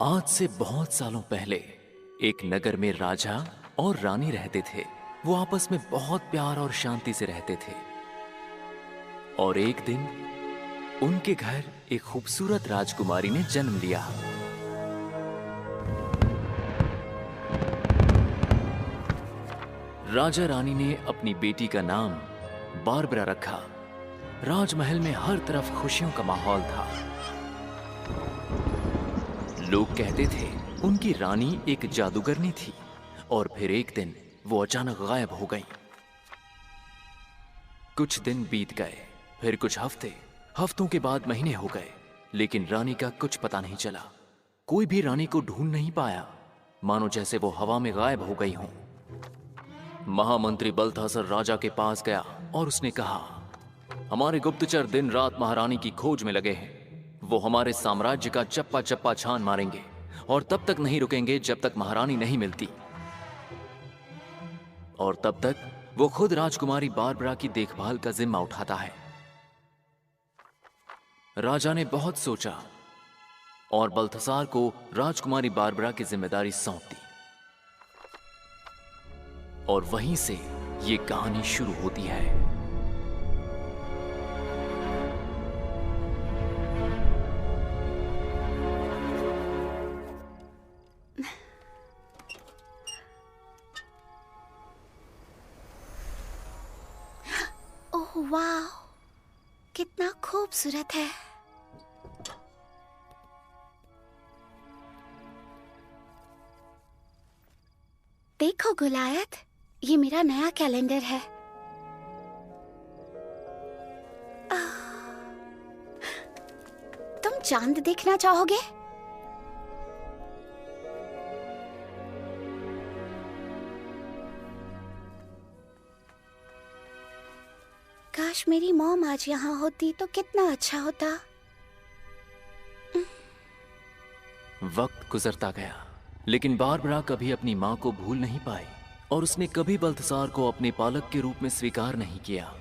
आज से बहुत सालों पहले एक नगर में राजा और रानी रहते थे। वो आपस में बहुत प्यार और शांति से रहते थे। और एक दिन उनके घर एक खूबसूरत राजकुमारी ने जन्म लिया। राजा रानी ने अपनी बेटी का नाम बारबरा रखा। राजमहल में हर तरफ खुशियों का माहौल था। लोग कहते थे उनकी रानी एक जादूगरनी थी। और फिर एक दिन वो अचानक गायब हो गई। कुछ दिन बीत गए, फिर कुछ हफ्तों के बाद महीने हो गए, लेकिन रानी का कुछ पता नहीं चला। कोई भी रानी को ढूंढ नहीं पाया, मानो जैसे वो हवा में गायब हो गई हो। महामंत्री बल्थासर राजा के पास गया और उसने कहा, हमारे गुप्तचर दिन रात महारानी की खोज में लगे हैं। वो हमारे साम्राज्य का चप्पा चप्पा छान मारेंगे और तब तक नहीं रुकेंगे जब तक महारानी नहीं मिलती। और तब तक वो खुद राजकुमारी बारबरा की देखभाल का जिम्मा उठाता है। राजा ने बहुत सोचा और बल्थासार को राजकुमारी बारबरा की जिम्मेदारी सौंप दी। और वहीं से ये कहानी शुरू होती है। वाह, कितना खूबसूरत है। देखो गुलायत, ये मेरा नया कैलेंडर है। तुम चांद देखना चाहोगे? काश मेरी मॉम आज यहाँ होती तो कितना अच्छा होता। वक्त गुजरता गया, लेकिन बारबरा कभी अपनी माँ को भूल नहीं पाई और उसने कभी बल्थासार को अपने पालक के रूप में स्वीकार नहीं किया।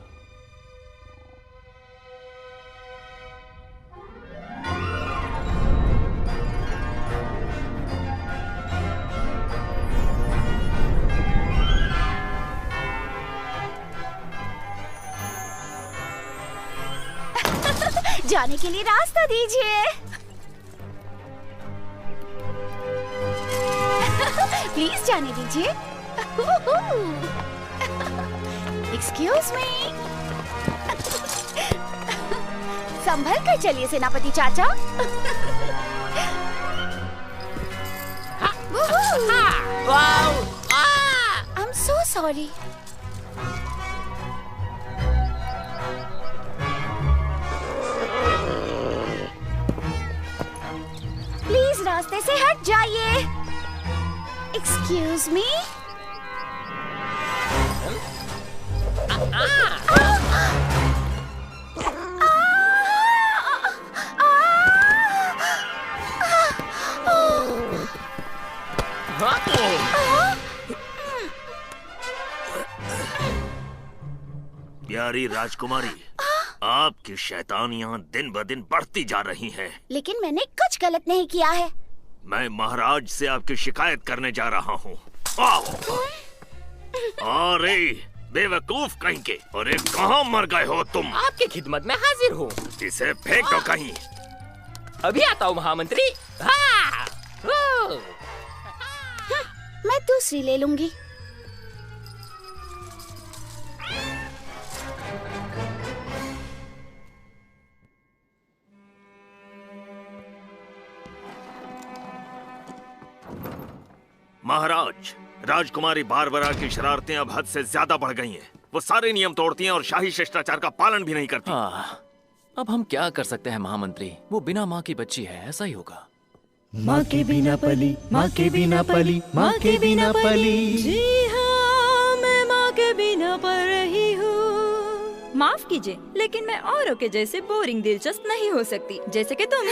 जाने के लिए रास्ता दीजिए। प्लीज जाने दीजिए। Excuse me. संभल कर चलिए सेनापति चाचा। I am so sorry. रास्ते से हट जाइए। Excuse me. प्यारी राजकुमारी, आपकी शैतानियां दिन ब दिन बढ़ती जा रही हैं। लेकिन मैंने कुछ गलत नहीं किया है। मैं महाराज से आपकी शिकायत करने जा रहा हूँ। अरे बेवकूफ कहीं के! अरे कहाँ मर गए हो तुम? आपकी खिदमत में हाजिर हूँ। इसे फेंक दो कहीं। अभी आता हूँ महामंत्री। मैं दूसरी ले लूंगी। महाराज, राजकुमारी बारबरा की शरारतें अब हद से ज्यादा बढ़ गई हैं। वो सारे नियम तोड़ती हैं और शाही शिष्टाचार का पालन भी नहीं करती। अब हम क्या कर सकते हैं महामंत्री? वो बिना माँ की बच्ची है, ऐसा ही होगा। माँ के बिना पली, माँ के बिना पली, माँ के बिना पली। जी हाँ, मैं माँ के बिना पल रही हूँ। माफ कीजिए, लेकिन मैं औरों के जैसे बोरिंग दिलचस्प नहीं हो सकती, जैसे कि तुम।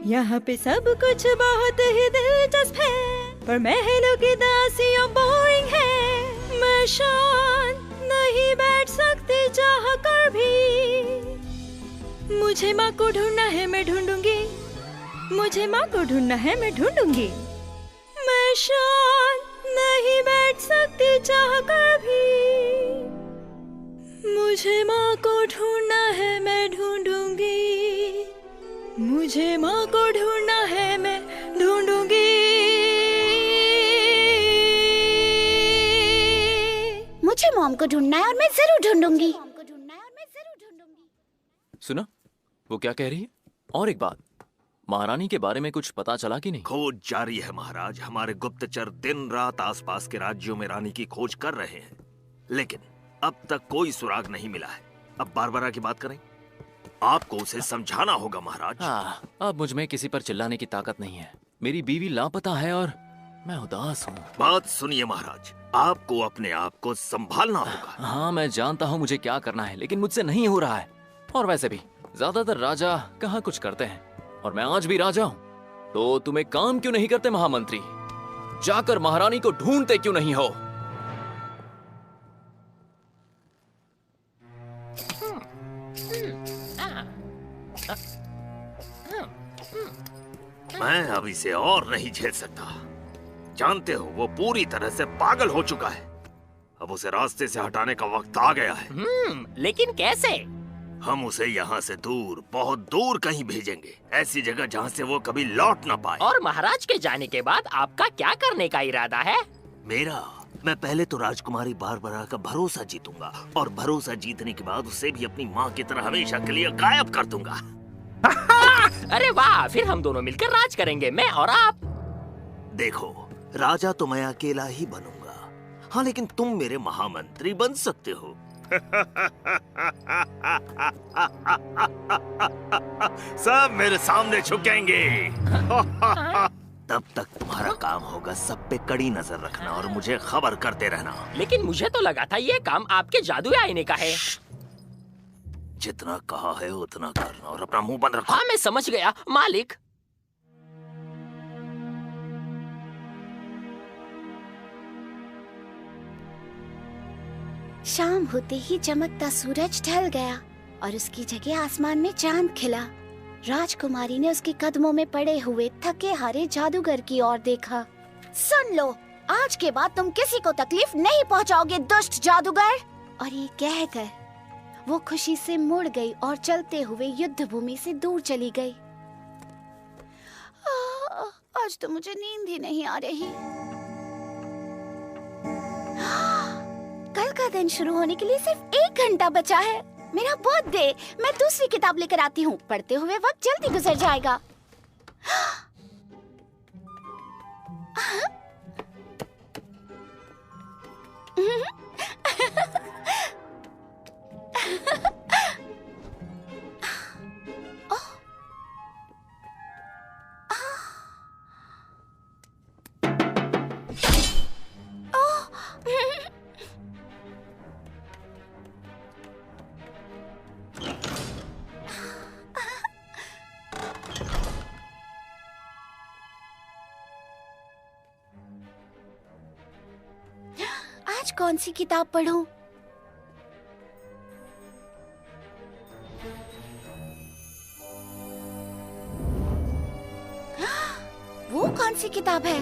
यहाँ पे सब कुछ बहुत ही दिलचस्प है, पर महलों की दासियाँ बोरिंग है। मैं शांत नहीं बैठ सकती चाह कर भी। मुझे माँ को ढूंढना है, मैं ढूंढूंगी। मुझे माँ को ढूंढना है, मैं ढूंढूंगी। मैं शांत नहीं बैठ सकती चाह कर भी, मुझे माँ को ढूंढना है, मैं ढूंढूंगी। मुझे माँ को ढूंढना है, मैं ढूंढूंगी। मुझे मॉम को ढूंढना है और मैं जरूर ढूंढूंगी। सुना वो क्या कह रही है? और एक बात, महारानी के बारे में कुछ पता चला कि नहीं? खोज जारी है महाराज। हमारे गुप्तचर दिन रात आसपास के राज्यों में रानी की खोज कर रहे हैं, लेकिन अब तक कोई सुराग नहीं मिला है। अब बारबरा की बात करें, आपको उसे समझाना होगा महाराज। हाँ, अब मुझ में किसी पर चिल्लाने की ताकत नहीं है। मेरी बीवी लापता है और मैं उदास हूँ। बात सुनिए महाराज, आपको अपने आप को संभालना होगा। हाँ, मैं जानता हूँ मुझे क्या करना है, लेकिन मुझसे नहीं हो रहा है। और वैसे भी ज्यादातर राजा कहाँ कुछ करते हैं, और मैं आज भी राजा हूँ। तो तुम एक काम क्यों नहीं करते महामंत्री? जाकर महारानी को ढूंढते क्यों नहीं हो? मैं अब इसे और नहीं झेल सकता। जानते हो, वो पूरी तरह से पागल हो चुका है। अब उसे रास्ते से हटाने का वक्त आ गया है। लेकिन कैसे? हम उसे यहाँ से दूर, बहुत दूर कहीं भेजेंगे, ऐसी जगह जहाँ से वो कभी लौट ना पाए। और महाराज के जाने के बाद आपका क्या करने का इरादा है? मैं पहले तो राजकुमारी बारबरा का भरोसा जीतूंगा, और भरोसा जीतने के बाद उसे भी अपनी माँ की तरह हमेशा के लिए गायब कर दूंगा। अरे वाह, फिर हम दोनों मिलकर राज करेंगे, मैं और आप। देखो, राजा तो मैं अकेला ही बनूंगा, हाँ, लेकिन तुम मेरे महामंत्री बन सकते हो। सब मेरे सामने झुकेंगे। तब तक तुम्हारा काम होगा सब पे कड़ी नजर रखना और मुझे खबर करते रहना। लेकिन मुझे तो लगा था ये काम आपके जादुई आईने का है। जितना कहा है उतना करना और अपना मुंह बंद रखो। हाँ, मैं समझ गया मालिक। शाम होते ही चमकता सूरज ढल गया और उसकी जगह आसमान में चांद खिला। राजकुमारी ने उसके कदमों में पड़े हुए थके हारे जादूगर की ओर देखा। सुन लो, आज के बाद तुम किसी को तकलीफ नहीं पहुंचाओगे, दुष्ट जादूगर। और ये कहकर वो खुशी से मुड़ गई और चलते हुए युद्ध भूमि से दूर चली गई। आज तो मुझे नींद ही नहीं आ रही। कल का दिन शुरू होने के लिए सिर्फ 1 घंटा बचा है। मेरा बर्थडे। मैं दूसरी किताब लेकर आती हूँ। पढ़ते हुए वक्त जल्दी गुजर जाएगा। आज कौन सी किताब पढूं? वो कौन सी किताब है?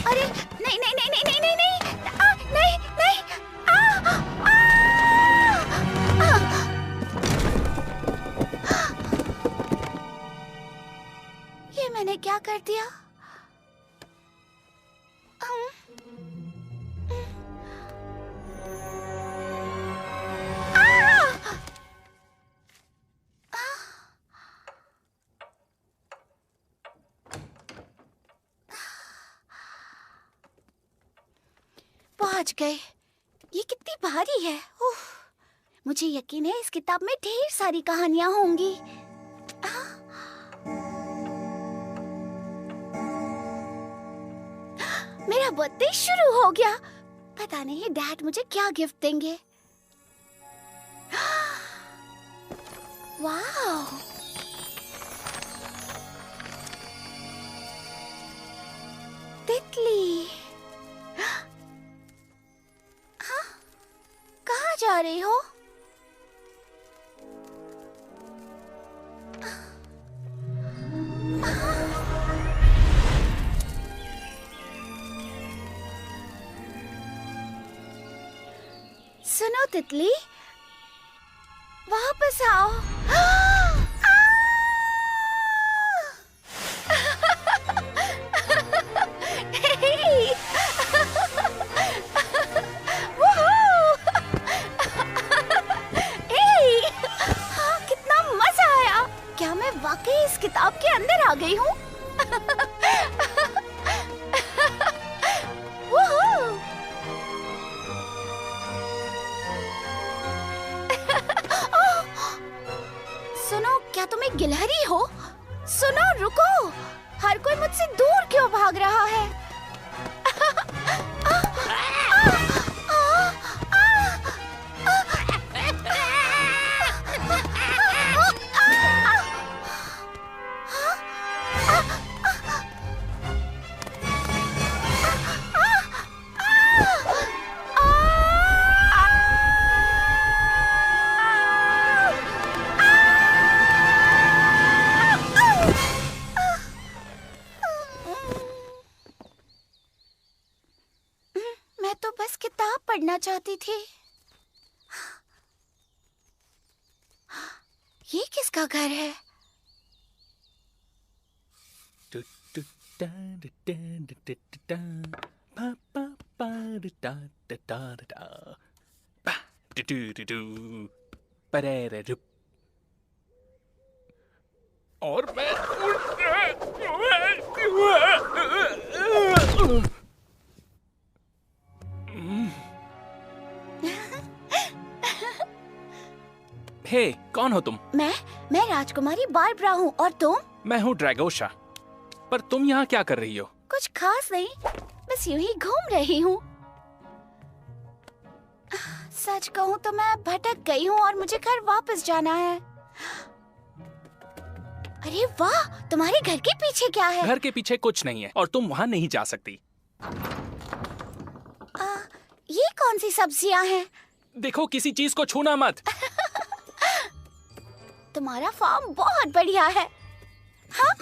अरे नहीं नहीं नहीं नहीं नहीं नहीं नहीं नहीं नहीं ये मैंने क्या कर दिया? पहुंच गए। ये कितनी भारी है। उफ, मुझे यकीन है इस किताब में ढेर सारी कहानियां होंगी। मेरा बर्थडे शुरू हो गया। पता नहीं डैड मुझे क्या गिफ्ट देंगे। वाह, तितली। कहाँ जा रही हो? सुनो तितली, वापस आओ। कितना मजा आया। क्या मैं वाकई इस किताब के अंदर आ गई हूँ? सुनो, क्या तुम एक गिलहरी हो? सुनो, रुको। हर कोई मुझसे दूर क्यों भाग रहा है? मैं तो बस किताब पढ़ना चाहती थी। ये किसका घर है? और मैं हे, कौन हो तुम? मैं राजकुमारी बारबरा हूँ। और तुम? मैं हूँ ड्रैगोशा। पर तुम यहाँ क्या कर रही हो? कुछ खास नहीं, बस यूं ही घूम रही हूँ। सच कहूँ तो मैं भटक गई हूँ और मुझे घर वापस जाना है। अरे वाह, तुम्हारे घर के पीछे क्या है? घर के पीछे कुछ नहीं है और तुम वहाँ नहीं जा सकती। ये कौन सी सब्जियाँ हैं? देखो, किसी चीज को छूना मत। तुम्हारा फार्म बहुत बढ़िया है। हाँ?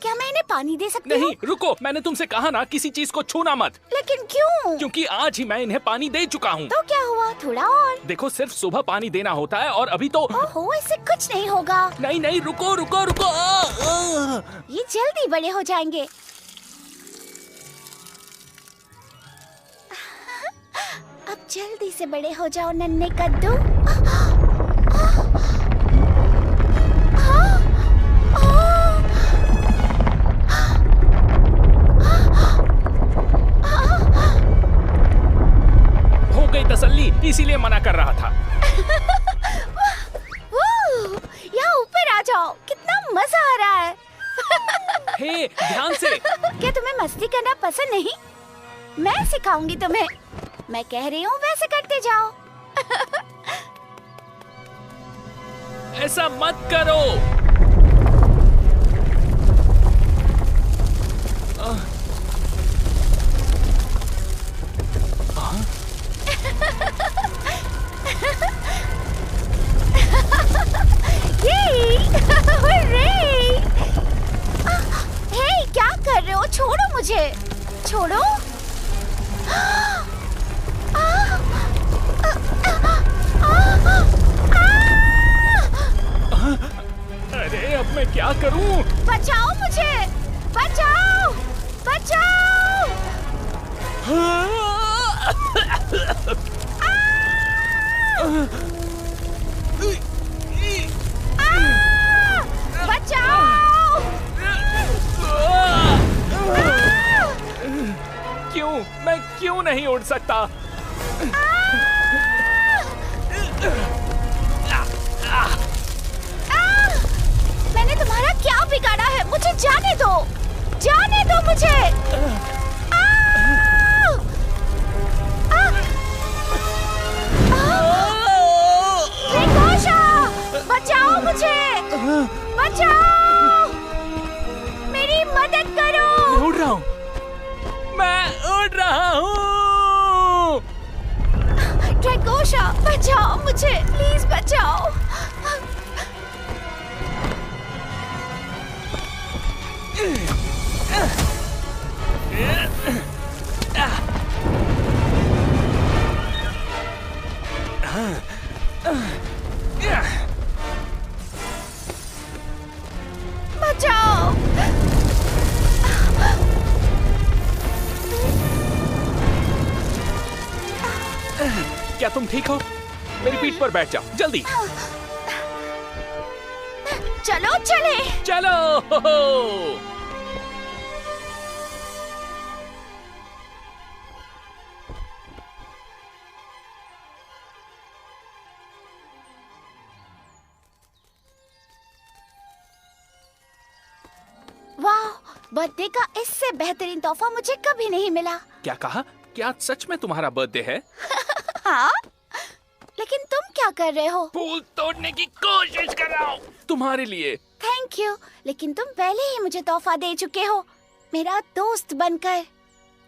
क्या मैं इन्हें पानी दे सकती हूँ? नहीं, रुको, मैंने तुमसे कहा ना, किसी चीज को छूना मत। लेकिन क्यों? क्योंकि आज ही मैं इन्हें पानी दे चुका हूँ। तो क्या हुआ? थोड़ा और। देखो, सिर्फ सुबह पानी देना होता है और अभी तो। ओहो, इससे कुछ नहीं होगा। नहीं नहीं, रुको रुको रुको। ये जल्दी बड़े हो जाएंगे। अब जल्दी से बड़े हो जाओ नन्हे कद्दू। हो गई तसल्ली, इसीलिए मना कर रहा था। यहाँ ऊपर आ जाओ, कितना मजा आ रहा है। हे, ध्यान से। क्या तुम्हें मस्ती करना पसंद नहीं? मैं सिखाऊंगी तुम्हें। मैं कह रही हूँ वैसे करते जाओ। ऐसा मत करो। हे, क्या कर रहे हो? छोड़ो मुझे, छोड़ो। अरे, अब मैं क्या करूं? बचाओ मुझे, बचाओ, बचाओ। बचाओ। क्यों? मैं क्यों नहीं उड़ सकता? मैंने तुम्हारा क्या बिगाड़ा है? मुझे जाने दो, जाने दो मुझे। बचाओ मुझे, बचाओ, मेरी मदद करो। मैं उड़ रहा हूँ। मैं उड़ रहा हूँ। ड्रैगोशा, बचाओ मुझे, प्लीज बचाओ। बचाओ। क्या तुम ठीक हो? मेरी पीठ पर बैठ जाओ जल्दी। चलो चले। चलो। वाह, बर्थडे का इससे बेहतरीन तोहफा मुझे कभी नहीं मिला। क्या कहा? क्या सच में तुम्हारा बर्थडे है? हाँ, लेकिन तुम क्या कर रहे हो? फूल तोड़ने की कोशिश कर रहा हूँ तुम्हारे लिए। थैंक यू, लेकिन तुम पहले ही मुझे तोहफा दे चुके हो, मेरा दोस्त बनकर।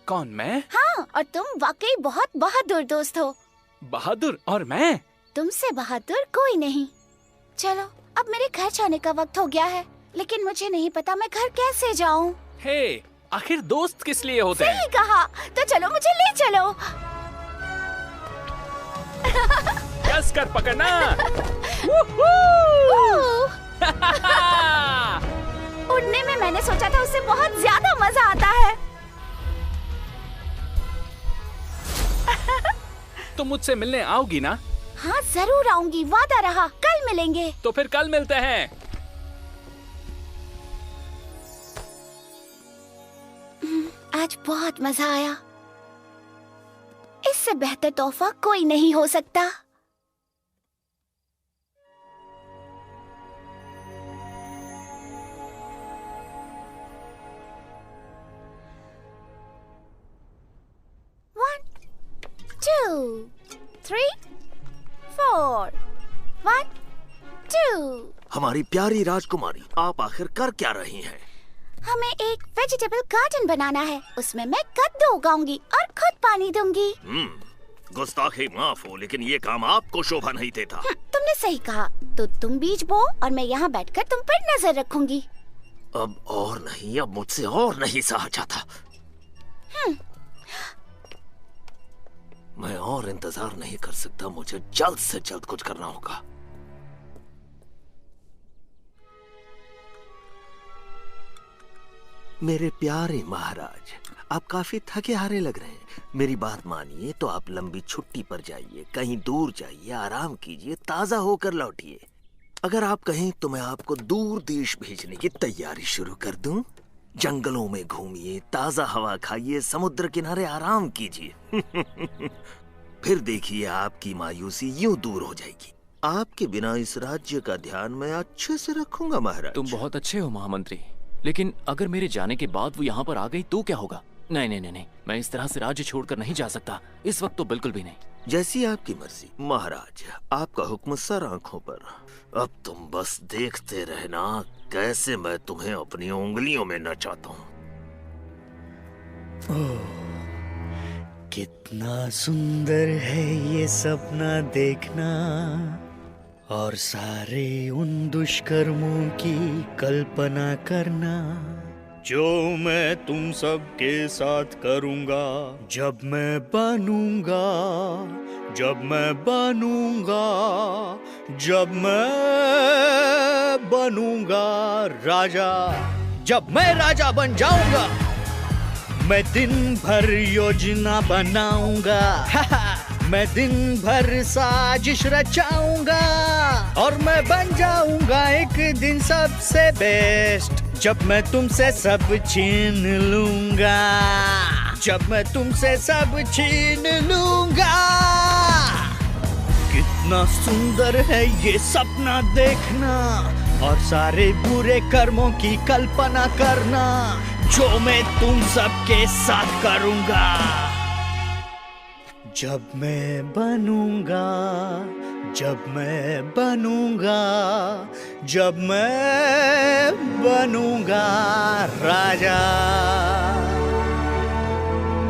कौन, मैं? हाँ, और तुम वाकई बहुत बहादुर दोस्त हो। बहादुर? और मैं? तुमसे बहादुर कोई नहीं। चलो, अब मेरे घर जाने का वक्त हो गया है, लेकिन मुझे नहीं पता मैं घर कैसे जाऊँ। हे, आखिर दोस्त किस लिए होते हैं? सही कहा, तो चलो मुझे ले चलो। कस कर पकड़ना। उड़ने में मैंने सोचा था उससे बहुत ज्यादा मजा आता है। तुम मुझसे मिलने आओगी ना? हाँ जरूर आऊंगी, वादा रहा। कल मिलेंगे। तो फिर कल मिलते हैं। आज बहुत मजा आया। इससे बेहतर तोहफा कोई नहीं हो सकता। One, 2, 3, 4, 1, 2। हमारी प्यारी राजकुमारी, आप आखिर कर क्या रही हैं? हमें एक वेजिटेबल गार्डन बनाना है। उसमें मैं कद्दू उगाऊंगी और खुद पानी दूंगी। गुस्ताखी माफ हो, लेकिन ये काम आपको शोभा नहीं देता। तुमने सही कहा। तो तुम बीज बो और मैं यहाँ बैठकर तुम पर नजर रखूंगी। अब और नहीं, अब मुझसे और नहीं सहा जाता। मैं और इंतजार नहीं कर सकता। मुझे जल्द से जल्द कुछ करना होगा। मेरे प्यारे महाराज, आप काफी थके हारे लग रहे हैं। मेरी बात मानिए तो आप लंबी छुट्टी पर जाइए, कहीं दूर जाइए, आराम कीजिए, ताजा होकर लौटिए। अगर आप कहें तो मैं आपको दूर देश भेजने की तैयारी शुरू कर दूं। जंगलों में घूमिए, ताजा हवा खाइए, समुद्र किनारे आराम कीजिए। फिर देखिए आपकी मायूसी यूं दूर हो जाएगी। आपके बिना इस राज्य का ध्यान मैं अच्छे से रखूंगा महाराज। तुम बहुत अच्छे हो महामंत्री, लेकिन अगर मेरे जाने के बाद वो यहाँ पर आ गई तो क्या होगा? नहीं नहीं नहीं नहीं, मैं इस तरह से राज्य छोड़कर नहीं जा सकता। इस वक्त तो बिल्कुल भी नहीं। जैसी आपकी मर्जी महाराज, आपका हुक्म सर आंखों पर। अब तुम बस देखते रहना कैसे मैं तुम्हें अपनी उंगलियों में नचाता हूँ। कितना सुंदर है ये सपना देखना, और सारे उन दुष्कर्मों की कल्पना करना जो मैं तुम सबके साथ करूंगा जब मैं बनूंगा, जब मैं बनूंगा, जब मैं बनूंगा राजा, जब मैं राजा बन जाऊंगा। मैं दिन भर योजना बनाऊंगा, मैं दिन भर साजिश रचाऊंगा, और मैं बन जाऊंगा एक दिन सबसे बेस्ट, जब मैं तुमसे सब छीन लूंगा, जब मैं तुमसे सब छीन लूंगा। कितना सुंदर है ये सपना देखना, और सारे बुरे कर्मों की कल्पना करना जो मैं तुम सबके साथ करूंगा जब मैं बनूंगा, जब मैं बनूंगा, जब मैं बनूंगा राजा,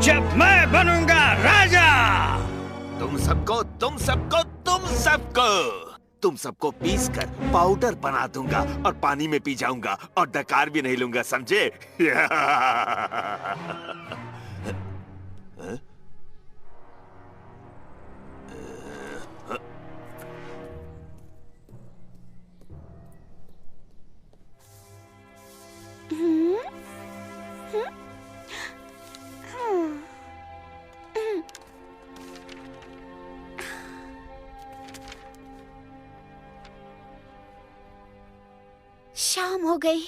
जब मैं बनूंगा राजा। तुम सबको पीस कर पाउडर बना दूंगा और पानी में पी जाऊंगा और डकार भी नहीं लूंगा, समझे? शाम हो गई।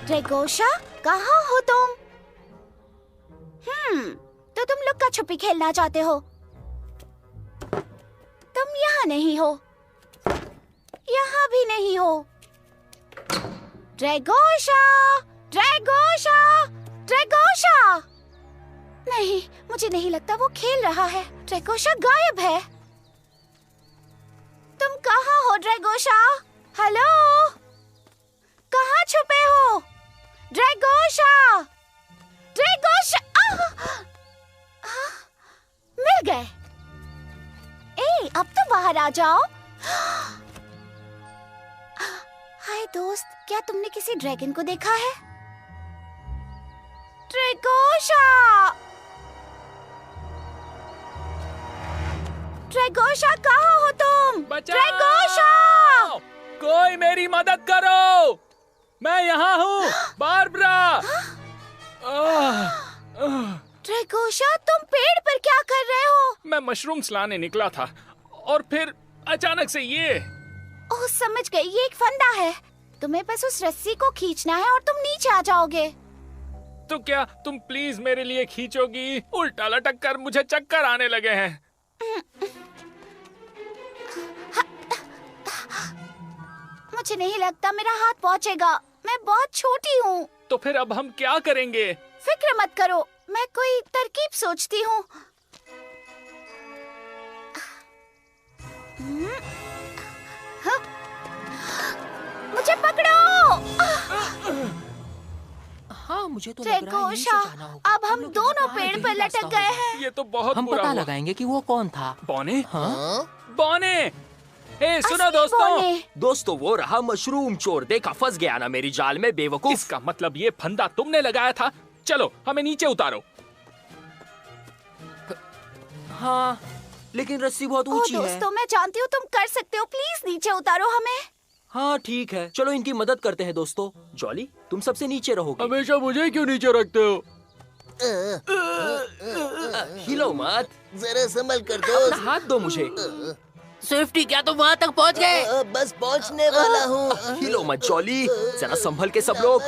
ड्रैगोशा, कहाँ हो तुम? तो तुम लुक्का छुपी खेलना चाहते हो। तुम यहाँ नहीं हो, यहाँ भी नहीं हो। ड्रैगोशा, ड्रैगोशा, ड्रैगोशा। नहीं, मुझे नहीं लगता वो खेल रहा है। ड्रैगोशा गायब है। तुम कहाँ हो ड्रैगोशा? हेलो, कहाँ छुपे हो? ड्रैगोशा, ड्रैगोशा। मिल गए। अब तो बाहर आ जाओ। हाय दोस्त, क्या तुमने किसी ड्रैगन को देखा है? ड्रैगोशा, ड्रैगोशा, कहाँ हो तुम? ड्रैगोशा, कोई मेरी मदद करो, मैं यहाँ हूँ। बारबरा। ड्रैगोशा, तुम पेड़ पर क्या कर रहे हो? मैं मशरूम्स लाने निकला था और फिर अचानक से ये। ओह, समझ गई, ये एक फंदा है। तुम्हें बस उस रस्सी को खींचना है और तुम नीचे आ जाओगे। तो क्या तुम प्लीज मेरे लिए खींचोगी? उल्टा लटक कर मुझे चक्कर आने लगे हैं। मुझे नहीं लगता मेरा हाथ पहुँचेगा। मैं बहुत छोटी हूँ। तो फिर अब हम क्या करेंगे? फिक्र मत करो, मैं कोई तरकीब सोचती हूँ। मुझे पकड़ो। हाँ, मुझे तो लग रहा है यहीं से ड्रैगोशा, जाना होगा। अब हम दोनों पेड़ पर लटक गए हैं। ये तो बहुत हम बुरा पता हुआ। लगाएंगे कि वो कौन था। बॉने? हाँ? बॉने, ए सुनो असली बॉने। दोस्तों वो रहा मशरूम चोर। देखा, फंस गया ना मेरी जाल में, बेवकूफ। इसका मतलब ये फंदा तुमने लगाया था। चलो हमें नीचे उतारो। हाँ, लेकिन रस्सी बहुत ओह ऊंची है। दोस्तों, मैं जानती हूँ तुम कर सकते हो। प्लीज नीचे उतारो हमें। हाँ ठीक है, चलो इनकी मदद करते हैं दोस्तों। जॉली, तुम सबसे नीचे रहोगे। हमेशा मुझे क्यों नीचे रखते हो? हिलो मत, जरा संभल कर अपना दोस्त। हाथ दो मुझे। स्विफ्टी, क्या तुम वहाँ तक पहुँच गए? बस पहुंचने वाला हूँ। हिलो मत जॉली, जरा संभल के सब लोग।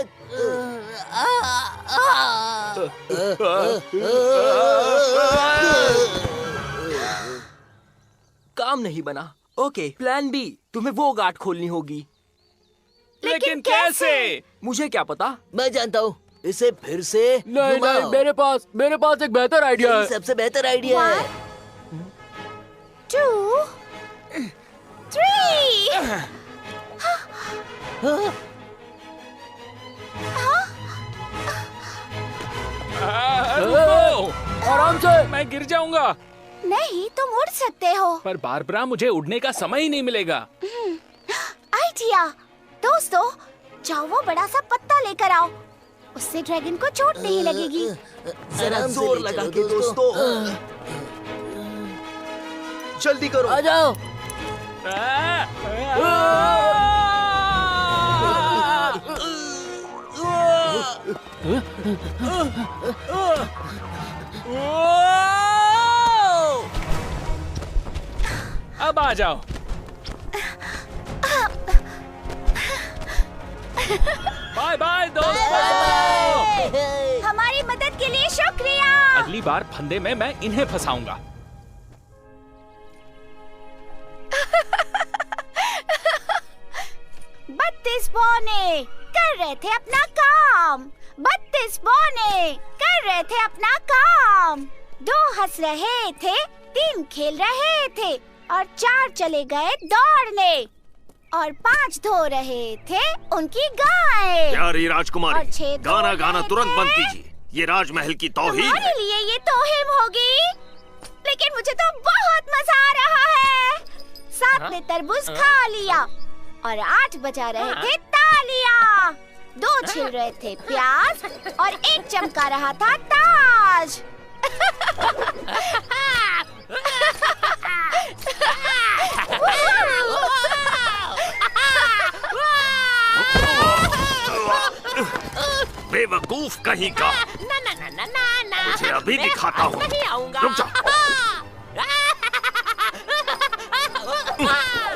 काम नहीं बना। ओके, प्लान बी, तुम्हें वो गांठ खोलनी होगी। लेकिन कैसे? मुझे क्या पता। मैं जानता हूँ, इसे फिर से नहीं, घुमाओ। मेरे पास एक बेहतर आइडिया यही है। सबसे बेहतर आइडिया है। 2, 3। रुको, आराम से, मैं गिर जाऊंगा। नहीं, तुम उड़ सकते हो। पर बारबरा, मुझे उड़ने का समय ही नहीं मिलेगा। आइडिया। दोस्तों, जाओ वो बड़ा सा पत्ता लेकर आओ। उससे ड्रैगन को चोट नहीं लगेगी। जरा आराम से जोर ले लगा चलो के दोस्तों। जल्दी करो। आ जाओ। अब आ जाओ। बाय बाय दोस्तों। हमारी मदद के लिए शुक्रिया। अगली पहली बार फंदे में मैं इन्हें फंसाऊंगा। बत्तीस पौने कर रहे थे अपना काम। 32 पौने कर रहे थे अपना काम। 2 हंस रहे थे, 3 खेल रहे थे और 4 चले गए दौड़ने और 5 धो रहे थे उनकी गाय। प्यारी राजकुमारी, और 6 गाना गाना तुरंत बंद कीजिए। ये राजमहल की तौहीन है। तुम्हारे लिए ये तौहीन होगी, लेकिन मुझे तो बहुत मजा आ रहा है। 7 ने तरबूज खा लिया और 8 बजा रहे थे तालियां। 2 छिल रहे थे प्याज और 1 चमका रहा था ताज। बेवकूफ कहीं का। ना ना ना ना ना ना, मुझे अभी मैं दिखाता आज हूँ। नहीं आऊंगा। रुक जा।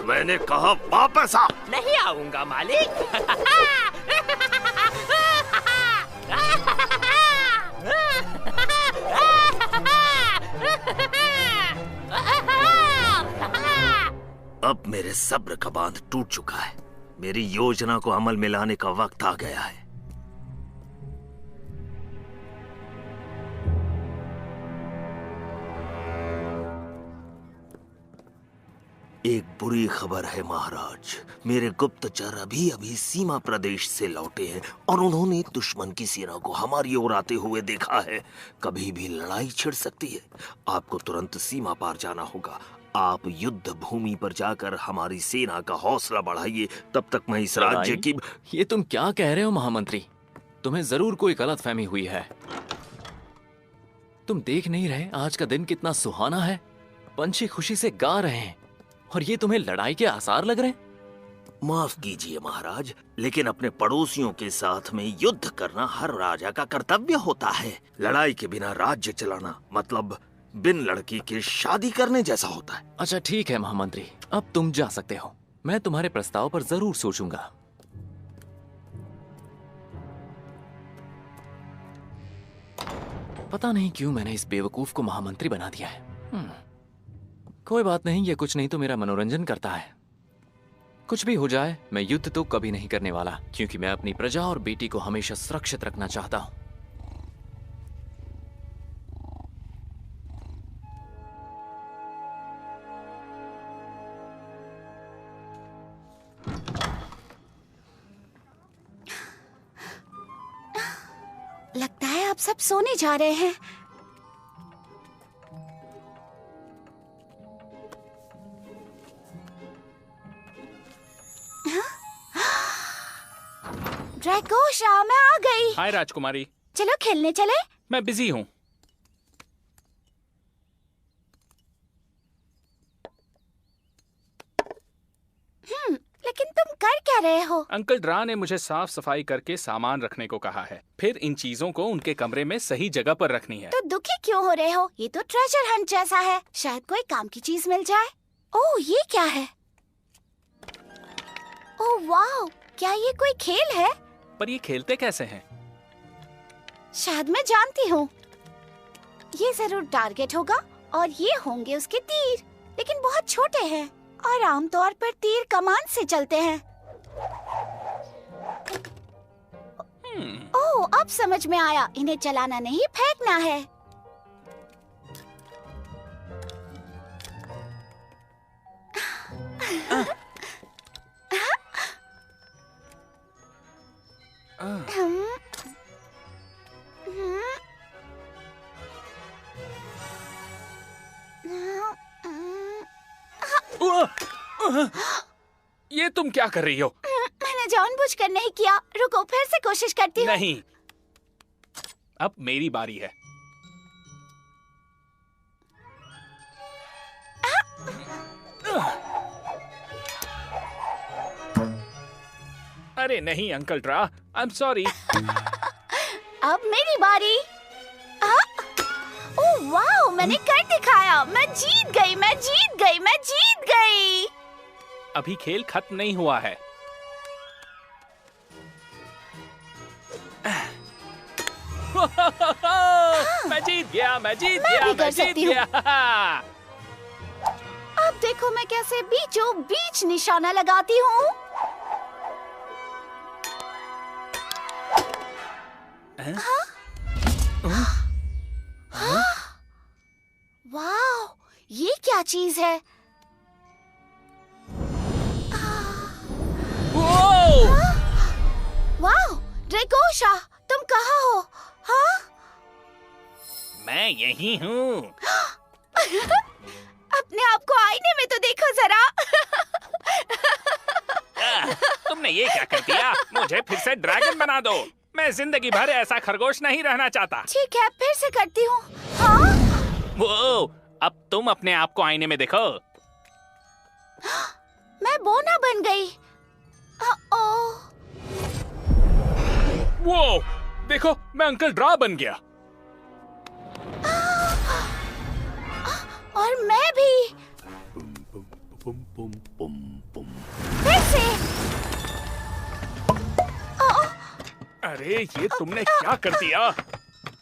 मैंने कहा वापस आ। नहीं आऊंगा मालिक। अब मेरे सब्र का बांध टूट चुका है। मेरी योजना को अमल में लाने का वक्त आ गया है। एक बुरी खबर है महाराज। मेरे गुप्तचर अभी अभी सीमा प्रदेश से लौटे हैं और उन्होंने दुश्मन की सेना को हमारी ओर आते हुए देखा है। कभी भी लड़ाई छिड़ सकती है। आपको तुरंत सीमा पार जाना होगा। आप युद्ध भूमि पर जाकर हमारी सेना का हौसला बढ़ाइए। तब तक मैं इस राज्य की। ये तुम क्या कह रहे हो महामंत्री? तुम्हें जरूर कोई गलतफहमी हुई है। तुम देख नहीं रहे आज का दिन कितना सुहाना है? पंछी खुशी से गा रहे हैं और ये तुम्हें लड़ाई के आसार लग रहे हैं? माफ कीजिए महाराज, लेकिन अपने पड़ोसियों के साथ में युद्ध करना हर राजा का कर्तव्य होता है। लड़ाई के बिना राज्य चलाना मतलब बिन लड़की के शादी करने जैसा होता है। अच्छा ठीक है महामंत्री, अब तुम जा सकते हो। मैं तुम्हारे प्रस्ताव पर जरूर सोचूंगा। पता नहीं क्यों मैंने इस बेवकूफ को महामंत्री बना दिया है। कोई बात नहीं, ये कुछ नहीं तो मेरा मनोरंजन करता है। कुछ भी हो जाए मैं युद्ध तो कभी नहीं करने वाला, क्योंकि मैं अपनी प्रजा और बेटी को हमेशा सुरक्षित रखना चाहता हूं। लगता है आप सब सोने जा रहे हैं। ड्रैकोशा, मैं आ गई। हाय राजकुमारी। चलो खेलने चले। मैं बिजी हूँ। लेकिन तुम कर क्या रहे हो? अंकल ड्रा ने मुझे साफ सफाई करके सामान रखने को कहा है। फिर इन चीजों को उनके कमरे में सही जगह पर रखनी है। तो दुखी क्यों हो रहे हो? ये तो ट्रेजर हंट जैसा है। शायद कोई काम की चीज मिल जाए। ओह, ये क्या है? ओह वाह, क्या ये कोई खेल है? पर ये खेलते कैसे हैं? शायद मैं जानती हूँ। ये जरूर टारगेट होगा और ये होंगे उसके तीर, लेकिन बहुत छोटे हैं और आमतौर पर तीर कमान से चलते हैं। ओह, अब समझ में आया। इन्हें चलाना नहीं, फेंकना है। ये तुम क्या कर रही हो? मैंने जानबूझकर नहीं किया। रुको, फिर से कोशिश करती हूँ। नहीं, अब मेरी बारी है। अरे नहीं uncle draw, I am sorry. अब मेरी बारी। ओह वाह, मैंने कर दिखाया। मैं जीत गई, मैं जीत गई, मैं जीत गई। अभी खेल खत्म नहीं हुआ है। मैं जीत गया, मैं जीत मैं गया, भी कर मैं जीत सकती हूँ। गया। अब देखो मैं कैसे बीचों बीच निशाना लगाती हूँ। वाह, ये क्या चीज है? वाह, ड्रैगोशा, तुम कहाँ हो? हाँ? मैं यही हूँ। अपने आप को आईने में तो देखो जरा। तुमने ये क्या कर दिया? मुझे फिर से ड्रैगन बना दो। मैं जिंदगी भर ऐसा खरगोश नहीं रहना चाहता। ठीक है, फिर से करती हूँ। हाँ? वो, अब तुम अपने आप को आईने में देखो। मैं बोना बन गई। ओ, वो, देखो, मैं अंकल ड्रा बन गया। और मैं भी। फिर से। अरे ये तुमने क्या कर दिया?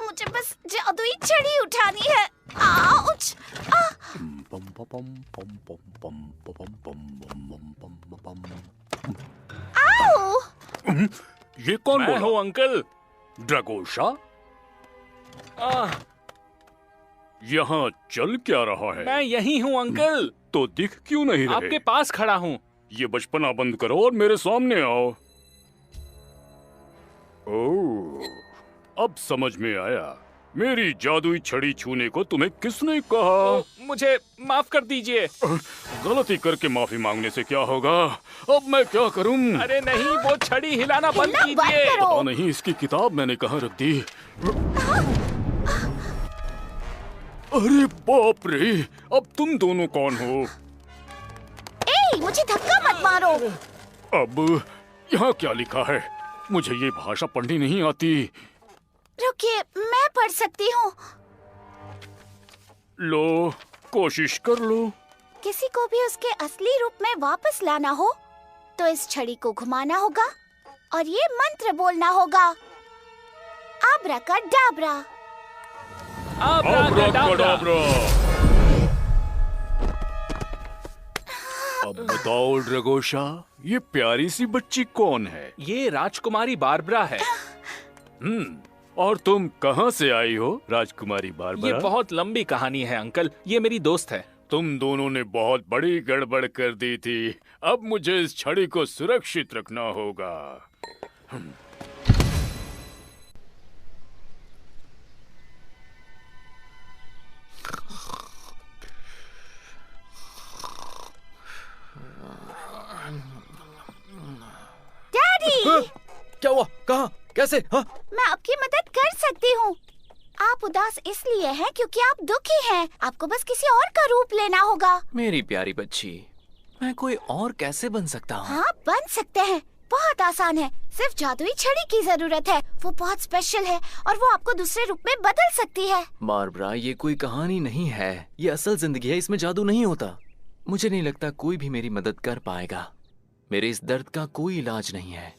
मुझे बस जादुई छड़ी उठानी है। आउच! आओ! ये कौन मैं बोला? हूँ अंकल। ड्रैगोशा, आह, यहाँ चल क्या रहा है? मैं यही हूँ अंकल। तो दिख क्यों नहीं रहे? आपके पास खड़ा हूँ। ये बचपना बंद करो और मेरे सामने आओ। ओह, अब समझ में आया। मेरी जादुई छड़ी छूने को तुम्हें किसने कहा? मुझे माफ कर दीजिए। गलती करके माफी मांगने से क्या होगा? अब मैं क्या करूं? अरे नहीं, वो छड़ी हिलाना बंद हिलना बंद कीजिए। करो। पता नहीं इसकी किताब मैंने कहाँ रख दी। अरे बाप रे! अब तुम दोनों कौन हो? ए, मुझे धक्का मत मारो। अब यहाँ क्या लिखा है? मुझे ये भाषा पढ़नी नहीं आती। रुकिए, मैं पढ़ सकती हूँ। लो, कोशिश कर लो। किसी को भी उसके असली रूप में वापस लाना हो तो इस छड़ी को घुमाना होगा और ये मंत्र बोलना होगा। आब्राकाडाब्रा। आब्राकाडाब्रा। अब बताओ ड्रैगोशा, ये प्यारी सी बच्ची कौन है? ये राजकुमारी बारबरा है। और तुम कहाँ से आई हो, राजकुमारी बारबरा? ये बहुत लंबी कहानी है अंकल। ये मेरी दोस्त है। तुम दोनों ने बहुत बड़ी गड़बड़ कर दी थी। अब मुझे इस छड़ी को सुरक्षित रखना होगा। डैडी! क्या हुआ? कहाँ? कैसे? हाँ? मैं आपकी मदद कर सकती हूँ। आप उदास इसलिए हैं क्योंकि आप दुखी हैं। आपको बस किसी और का रूप लेना होगा। मेरी प्यारी बच्ची, मैं कोई और कैसे बन सकता हूँ? हाँ, बन सकते हैं। बहुत आसान है। सिर्फ जादुई छड़ी की जरूरत है। वो बहुत स्पेशल है और वो आपको दूसरे रूप में बदल सकती है। बारबरा, ये कोई कहानी नहीं है। ये असल जिंदगी है। इसमें जादू नहीं होता। मुझे नहीं लगता कोई भी मेरी मदद कर पाएगा। मेरे इस दर्द का कोई इलाज नहीं है।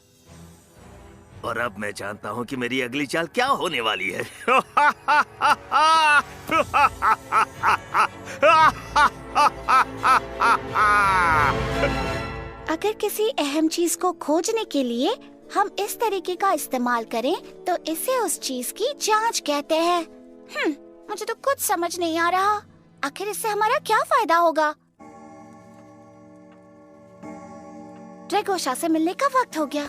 और अब मैं जानता हूँ कि मेरी अगली चाल क्या होने वाली है। अगर किसी अहम चीज को खोजने के लिए हम इस तरीके का इस्तेमाल करें तो इसे उस चीज की जांच कहते हैं। मुझे तो कुछ समझ नहीं आ रहा। आखिर इससे हमारा क्या फायदा होगा? ड्रैगोशा से मिलने का वक्त हो गया।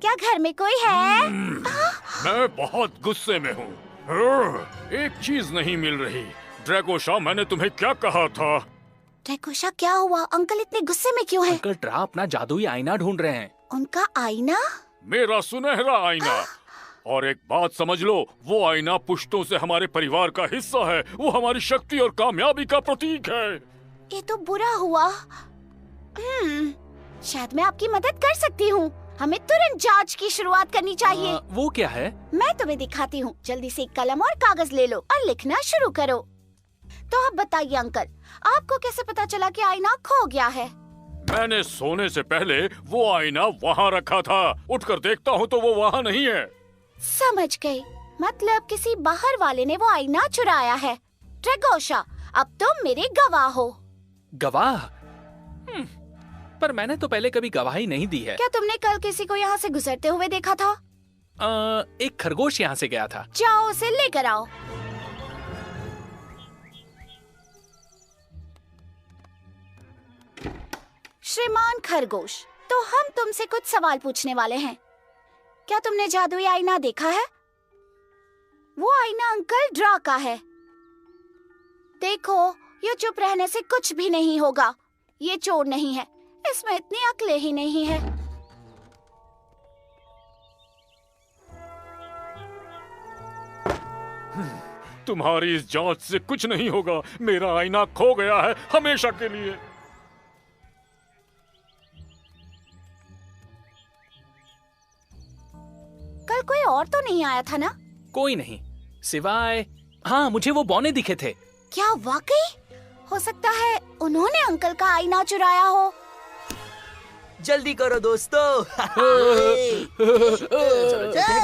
क्या घर में कोई है? मैं बहुत गुस्से में हूँ। एक चीज नहीं मिल रही। ड्रैगोशा, मैंने तुम्हें क्या कहा था? ड्रैगोशा, क्या हुआ? अंकल इतने गुस्से में क्यों हैं? अंकल ड्रा अपना जादुई आईना ढूंढ रहे हैं। उनका आईना? मेरा सुनहरा आईना। और एक बात समझ लो, वो आईना पुश्तों से हमारे परिवार का हिस्सा है। वो हमारी शक्ति और कामयाबी का प्रतीक है। ये तो बुरा हुआ। शायद मैं आपकी मदद कर सकती हूँ। हमें तुरंत जांच की शुरुआत करनी चाहिए। वो क्या है? मैं तुम्हें दिखाती हूँ। जल्दी से एक कलम और कागज ले लो और लिखना शुरू करो। तो अब बताइए अंकल, आपको कैसे पता चला कि आईना खो गया है? मैंने सोने से पहले वो आईना वहाँ रखा था। उठकर देखता हूँ तो वो वहाँ नहीं है। समझ गई, मतलब किसी बाहर वाले ने वो आईना चुराया है। ड्रैगोशा, अब तुम मेरे गवाह हो। गवाह? पर मैंने तो पहले कभी गवाही नहीं दी है। क्या तुमने कल किसी को यहाँ से गुजरते हुए देखा था? एक खरगोश यहाँ से गया था। जाओ उसे लेकर आओ। श्रीमान खरगोश, तो हम तुमसे कुछ सवाल पूछने वाले हैं। क्या तुमने जादुई आईना देखा है? वो आईना अंकल ड्रा का है। देखो, ये चुप रहने से कुछ भी नहीं होगा। ये चोर नहीं है, इसमें इतनी अक्ल ही नहीं है। तुम्हारी इस जांच से कुछ नहीं होगा। मेरा आईना खो गया है हमेशा के लिए। कल कोई और तो नहीं आया था ना? कोई नहीं, सिवाय हाँ, मुझे वो बौने दिखे थे। क्या वाकई? हो सकता है उन्होंने अंकल का आईना चुराया हो। जल्दी करो दोस्तों।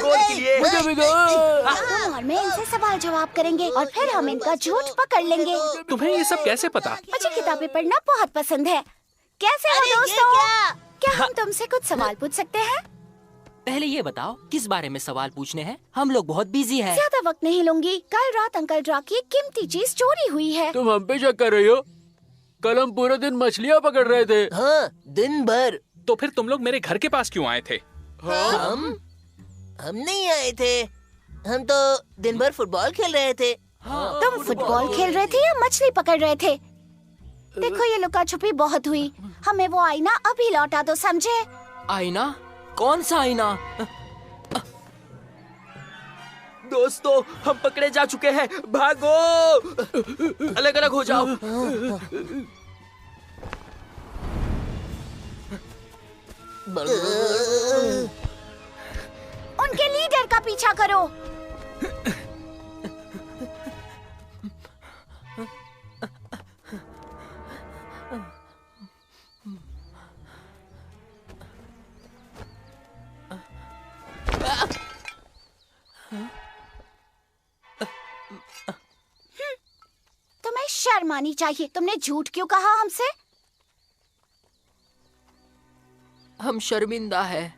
गोल के लिए। तुम और मैं इनसे सवाल जवाब करेंगे और फिर हम इनका झूठ पकड़ लेंगे। तुम्हें ये सब कैसे पता? मुझे किताबें पढ़ना बहुत पसंद है। कैसे हो दोस्तों? क्या हम तुमसे कुछ सवाल पूछ सकते हैं? पहले ये बताओ, किस बारे में सवाल पूछने हैं? हम लोग बहुत बिजी हैं। ज्यादा वक्त नहीं लूंगी। कल रात अंकल ड्रा की एक कीमती चीज चोरी हुई है। तुम हम पे शक कर रही हो? कल हम पूरे दिन मछलियाँ पकड़ रहे थे। हाँ, दिन भर। तो फिर तुम लोग मेरे घर के पास क्यों आए थे? हम नहीं आए थे। हम तो दिन भर फुटबॉल खेल रहे थे। तुम फुटबॉल खेल रहे थे या मछली पकड़ रहे थे? देखो, ये लुका छुपी बहुत हुई। हमें वो आईना अभी लौटा दो, समझे? आईना? कौन सा आईना? दोस्तों, हम पकड़े जा चुके हैं। भागो, अलग अलग हो जाओ। उनके लीडर का पीछा करो। तुम्हें शर्म आनी चाहिए। तुमने झूठ क्यों कहा हमसे? हम शर्मिंदा है।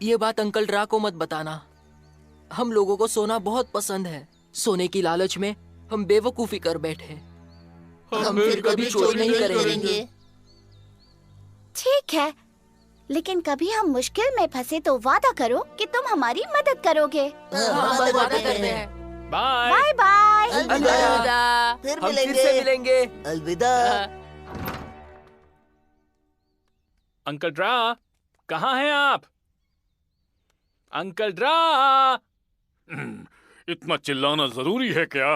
ये बात अंकल ड्रा को मत बताना। हम लोगों को सोना बहुत पसंद है। सोने की लालच में हम बेवकूफी कर बैठे। हम फिर कभी चोरी नहीं करेंगे। ठीक है, लेकिन कभी हम मुश्किल में फंसे तो वादा करो कि तुम हमारी मदद करोगे। वादा करते हैं। Bye bye bye. अलविदा। फिर मिलेंगे। अलविदा। अंकल ड्रा, कहाँ हैं आप? अंकल ड्रा! इतना चिल्लाना जरूरी है क्या?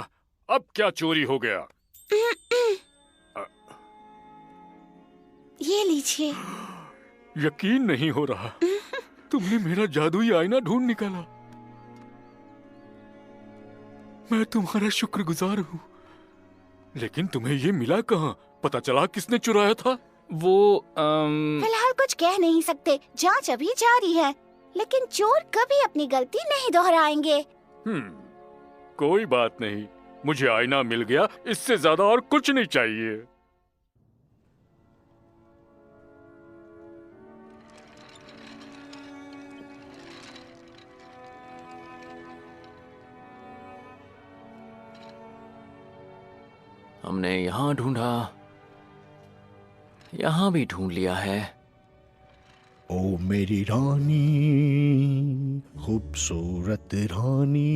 अब क्या चोरी हो गया? ये लीजिए। यकीन नहीं हो रहा। तुमने मेरा जादुई आईना ढूंढ निकाला। मैं तुम्हारा शुक्रगुजार हूँ। लेकिन तुम्हें ये मिला कहाँ? पता चला किसने चुराया था? वो फिलहाल कुछ कह नहीं सकते। जांच अभी जारी है, लेकिन चोर कभी अपनी गलती नहीं दोहराएंगे। कोई बात नहीं, मुझे आईना मिल गया। इससे ज्यादा और कुछ नहीं चाहिए। हमने यहाँ ढूंढा, यहाँ भी ढूंढ लिया है। ओ मेरी रानी, खूबसूरत रानी,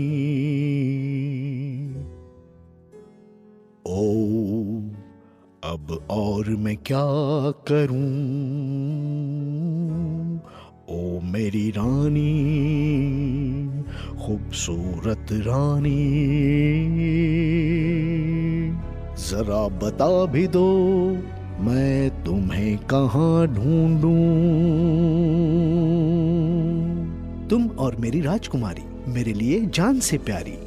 ओ अब और मैं क्या करूं? ओ मेरी रानी, खूबसूरत रानी, जरा बता भी दो मैं तुम्हें कहाँ ढूंढूं? तुम और मेरी राजकुमारी, मेरे लिए जान से प्यारी।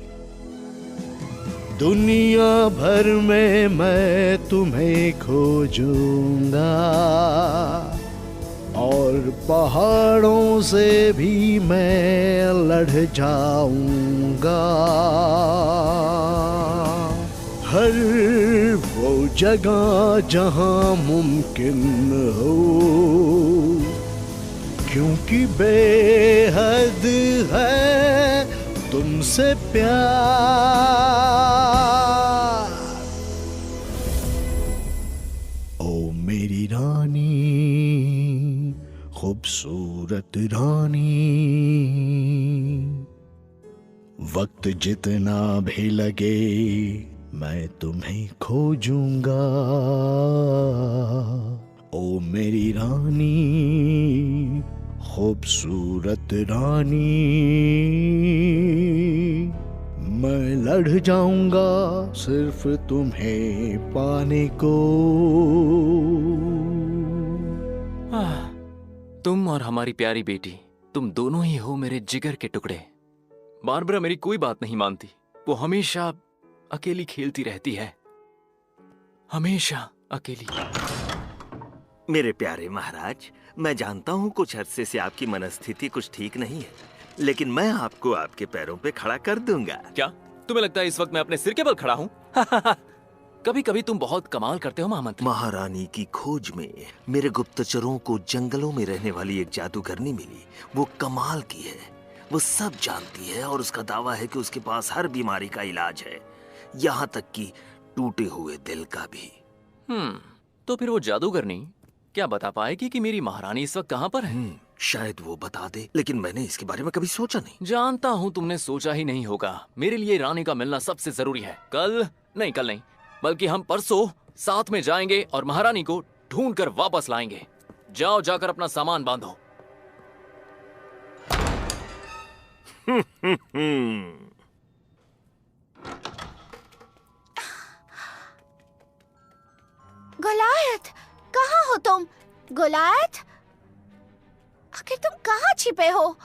दुनिया भर में मैं तुम्हें खोजूंगा और पहाड़ों से भी मैं लड़ जाऊंगा। हर वो जगह जहां मुमकिन हो, क्योंकि बेहद है तुमसे प्यार। ओ मेरी रानी, खूबसूरत रानी, वक्त जितना भी लगे मैं तुम्हें खोजूंगा। ओ मेरी रानी, खूबसूरत रानी, मैं लड़ जाऊंगा सिर्फ तुम्हें पाने को। तुम और हमारी प्यारी बेटी, तुम दोनों ही हो मेरे जिगर के टुकड़े। बारबरा मेरी कोई बात नहीं मानती, वो हमेशा अकेली खेलती रहती है, हमेशा अकेली। मेरे प्यारे महाराज, मैं जानता हूँ कुछ अरसे से आपकी मनस्थिति कुछ ठीक नहीं है, लेकिन मैं आपको आपके पैरों पे खड़ा कर दूंगा। क्या तुम्हें लगता है इस वक्त मैं अपने सिर के बल खड़ा हूँ? कभी कभी तुम बहुत कमाल करते हो महामंत्री। महारानी की खोज में मेरे गुप्तचरों को जंगलों में रहने वाली एक जादूगरनी मिली। वो कमाल की है, वो सब जानती है और उसका दावा है कि उसके पास हर बीमारी का इलाज है, यहाँ तक कि टूटे हुए दिल का भी। तो फिर वो जादूगरनी क्या बता पाएगी कि मेरी महारानी इस वक्त कहाँ पर है? शायद वो बता दे, लेकिन मैंने इसके बारे में कभी सोचा नहीं। जानता हूँ तुमने सोचा ही नहीं होगा। मेरे लिए रानी का मिलना सबसे जरूरी है। कल नहीं, बल्कि हम परसों साथ में जाएंगे और महारानी को ढूंढ कर वापस लाएंगे। जाओ, जाकर अपना सामान बांधो। गोलायत, कहाँ हो तुम? गोलायत, आखिर तुम कहाँ छिपे हो?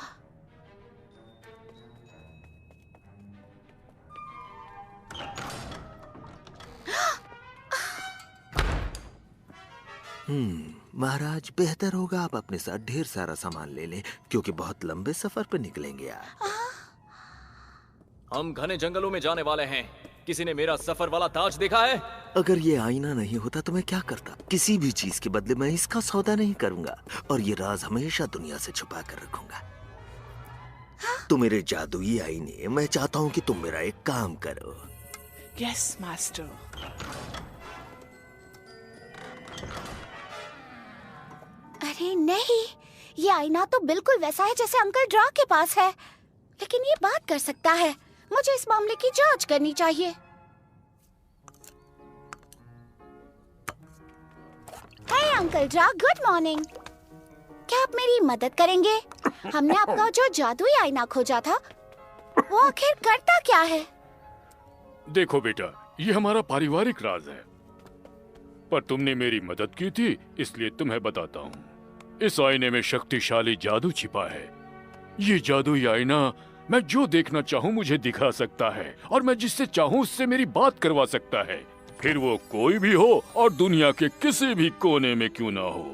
महाराज, बेहतर होगा आप अपने साथ ढेर सारा सामान ले लें, क्योंकि बहुत लंबे सफर पर निकलेंगे आप। हम घने जंगलों में जाने वाले हैं। किसी ने मेरा सफर वाला ताज देखा है? अगर ये आईना नहीं होता तो मैं क्या करता? किसी भी चीज के बदले मैं इसका सौदा नहीं करूंगा, और ये राज हमेशा दुनिया से छुपा कर रखूंगा। तो मेरे जादुई आईने, मैं चाहता हूँ कि तुम मेरा एक काम करो। Yes master. अरे नहीं, ये आईना तो बिल्कुल वैसा है जैसे अंकल ड्रा के पास है, लेकिन ये बात कर सकता है। मुझे इस मामले की जांच करनी चाहिए। हे अंकल ड्रा, गुड मॉर्निंग। क्या आप मेरी मदद करेंगे? हमने आपका जो जादुई आईना खोजा था, वो आखिर करता क्या है? देखो बेटा, ये हमारा पारिवारिक राज है, पर तुमने मेरी मदद की थी इसलिए तुम्हें बताता हूँ। इस आईने में शक्तिशाली जादू छिपा है। ये जादुई आईना मैं जो देखना चाहूँ मुझे दिखा सकता है, और मैं जिससे चाहूँ उससे मेरी बात करवा सकता है, फिर वो कोई भी हो और दुनिया के किसी भी कोने में क्यों ना हो।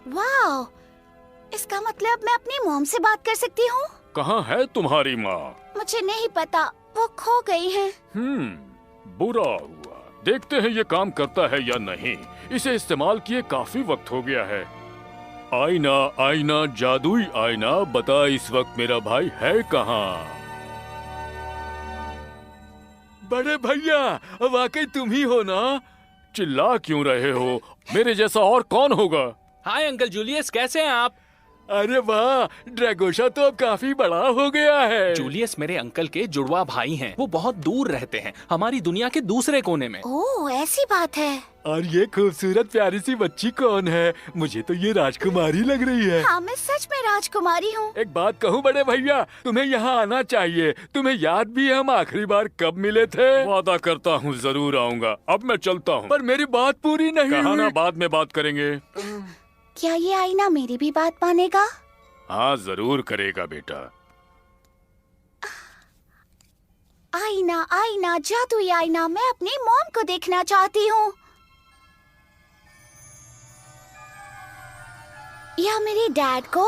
वाह, इसका मतलब मैं अपनी मॉम से बात कर सकती हूँ? कहाँ है तुम्हारी माँ? मुझे नहीं पता, वो खो गई है। बुरा हुआ। देखते हैं ये काम करता है या नहीं। इसे इस्तेमाल किए काफी वक्त हो गया है। आईना, आईना, जादुई आईना, बता इस वक्त मेरा भाई है कहाँ? बड़े भैया, वाकई तुम ही हो ना? चिल्ला क्यों रहे हो? मेरे जैसा और कौन होगा? हाय अंकल जूलियस, कैसे हैं आप? अरे वाह, ड्रैगोशा तो अब काफी बड़ा हो गया है। जूलियस मेरे अंकल के जुड़वा भाई हैं। वो बहुत दूर रहते हैं, हमारी दुनिया के दूसरे कोने में। ओह, ऐसी बात है। और ये खूबसूरत प्यारी सी बच्ची कौन है? मुझे तो ये राजकुमारी लग रही है। हाँ, मैं सच में राजकुमारी हूँ। एक बात कहूँ बड़े भैया, तुम्हें यहाँ आना चाहिए। तुम्हें याद भी है हम आखिरी बार कब मिले थे? वादा करता हूँ जरूर आऊँगा। अब मैं चलता हूँ, पर मेरी बात पूरी नहीं हुई। ना, बाद में बात करेंगे। क्या ये आईना मेरी भी बात मानेगा? हाँ, जरूर करेगा बेटा। आईना आईना जादुई आईना, मैं अपनी मॉम को देखना चाहती हूँ। या मेरे डैड को।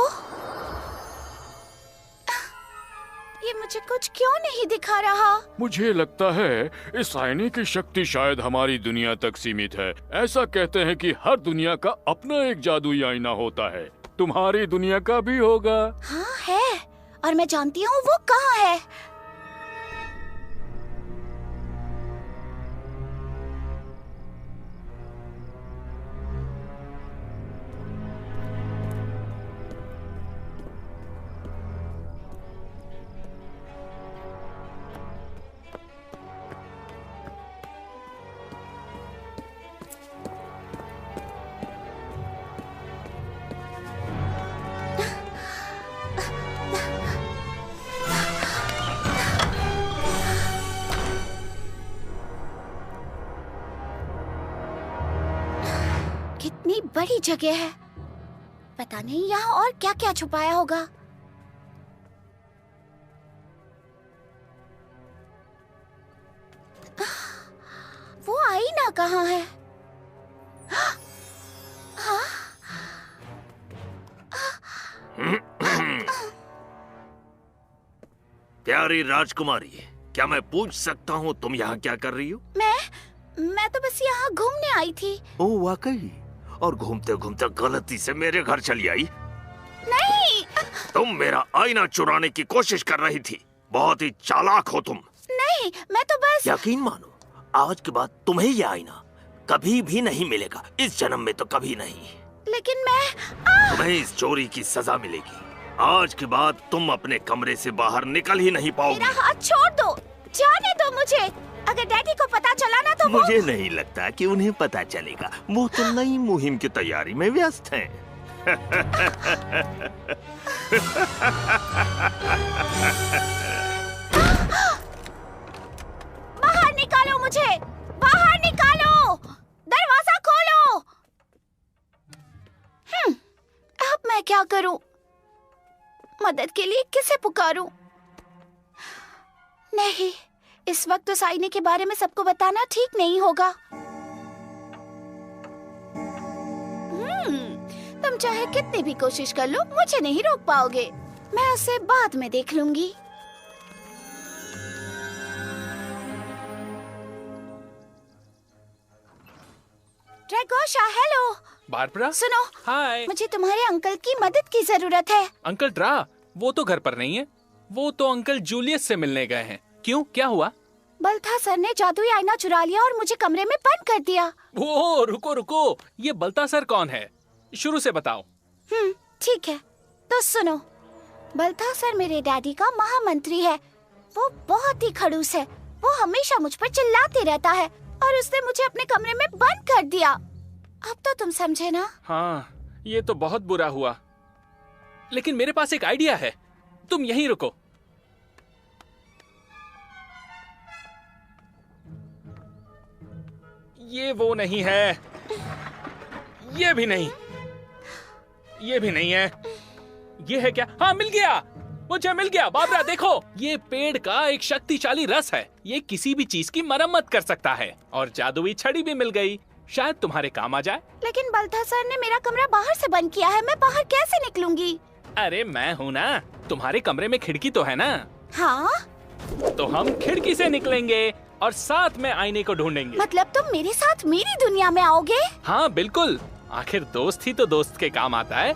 ये मुझे कुछ क्यों नहीं दिखा रहा? मुझे लगता है इस आईने की शक्ति शायद हमारी दुनिया तक सीमित है। ऐसा कहते हैं कि हर दुनिया का अपना एक जादुई आईना होता है। तुम्हारी दुनिया का भी होगा। हाँ है, और मैं जानती हूँ वो कहाँ है। कितनी बड़ी जगह है, पता नहीं यहाँ और क्या क्या छुपाया होगा। वो आईना कहाँ है? प्यारी राजकुमारी, क्या मैं पूछ सकता हूँ तुम यहाँ क्या कर रही हो? मैं तो बस यहाँ घूमने आई थी। ओह वाकई? और घूमते घूमते गलती से मेरे घर चली आई? नहीं। तुम मेरा आईना चुराने की कोशिश कर रही थी। बहुत ही चालाक हो तुम। नहीं, मैं तो बस। यकीन मानो, आज के बाद तुम्हें ये आईना कभी भी नहीं मिलेगा। इस जन्म में तो कभी नहीं। लेकिन मैं तुम्हें इस चोरी की सजा मिलेगी। आज के बाद तुम अपने कमरे से बाहर निकल ही नहीं पाओगे। मेरा हाथ छोड़ दो, जाने दो मुझे। अगर डैडी को पता चला ना तो मुझे नहीं लगता कि उन्हें पता चलेगा। वो तो नई मुहिम की तैयारी में व्यस्त हैं। बाहर निकालो मुझे, बाहर निकालो, दरवाजा खोलो। अब मैं क्या करूं? मदद के लिए किसे पुकारूं? नहीं, इस वक्त उस आईने के बारे में सबको बताना ठीक नहीं होगा। तुम चाहे कितनी भी कोशिश कर लो, मुझे नहीं रोक पाओगे। मैं उसे बाद में देख लूंगी। ड्रैगोशा, हेलो। बारबरा, सुनो, हाय। मुझे तुम्हारे अंकल की मदद की जरूरत है। Uncle draw? वो तो घर पर नहीं है। वो तो अंकल जूलियस से मिलने गए हैं। क्यों, क्या हुआ? बल्थासर ने जादुई आईना चुरा लिया और मुझे कमरे में बंद कर दिया। ओह, रुको रुको, ये बल्थासर कौन है? शुरू से बताओ। ठीक है, तो सुनो। बल्थासर मेरे डैडी का महामंत्री है। वो बहुत ही खड़ूस है। वो हमेशा मुझ पर चिल्लाते रहता है और उसने मुझे अपने कमरे में बंद कर दिया। अब तो तुम समझे ना? हाँ, ये तो बहुत बुरा हुआ। लेकिन मेरे पास एक आइडिया है। तुम यहीं रुको। ये वो नहीं है, ये भी नहीं, ये भी नहीं है। ये है क्या? हाँ, मिल गया, मुझे मिल गया। बाबरा देखो, ये पेड़ का एक शक्तिशाली रस है। ये किसी भी चीज की मरम्मत कर सकता है। और जादुई छड़ी भी मिल गई, शायद तुम्हारे काम आ जाए। लेकिन बल्थासर ने मेरा कमरा बाहर से बंद किया है। मैं बाहर कैसे निकलूंगी? अरे मैं हूँ ना, तुम्हारे कमरे में खिड़की तो है ना? हाँ, तो हम खिड़की से निकलेंगे और साथ में आईने को ढूंढेंगे। मतलब तुम मेरे साथ मेरी दुनिया में आओगे? हाँ बिल्कुल, आखिर दोस्त ही तो दोस्त के काम आता है।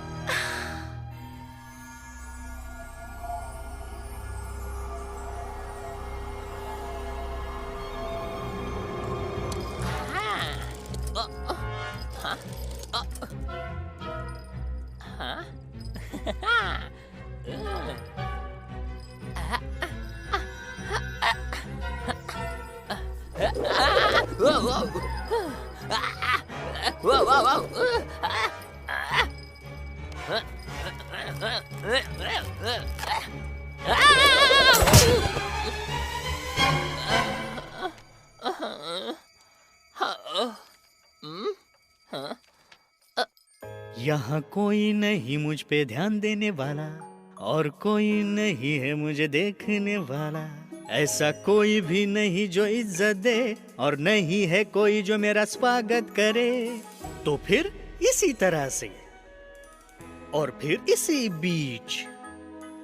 यहाँ कोई नहीं मुझ पे ध्यान देने वाला और कोई नहीं है मुझे देखने वाला। ऐसा कोई भी नहीं जो इज्जत दे और नहीं है कोई जो मेरा स्वागत करे। तो फिर इसी तरह से और फिर इसी बीच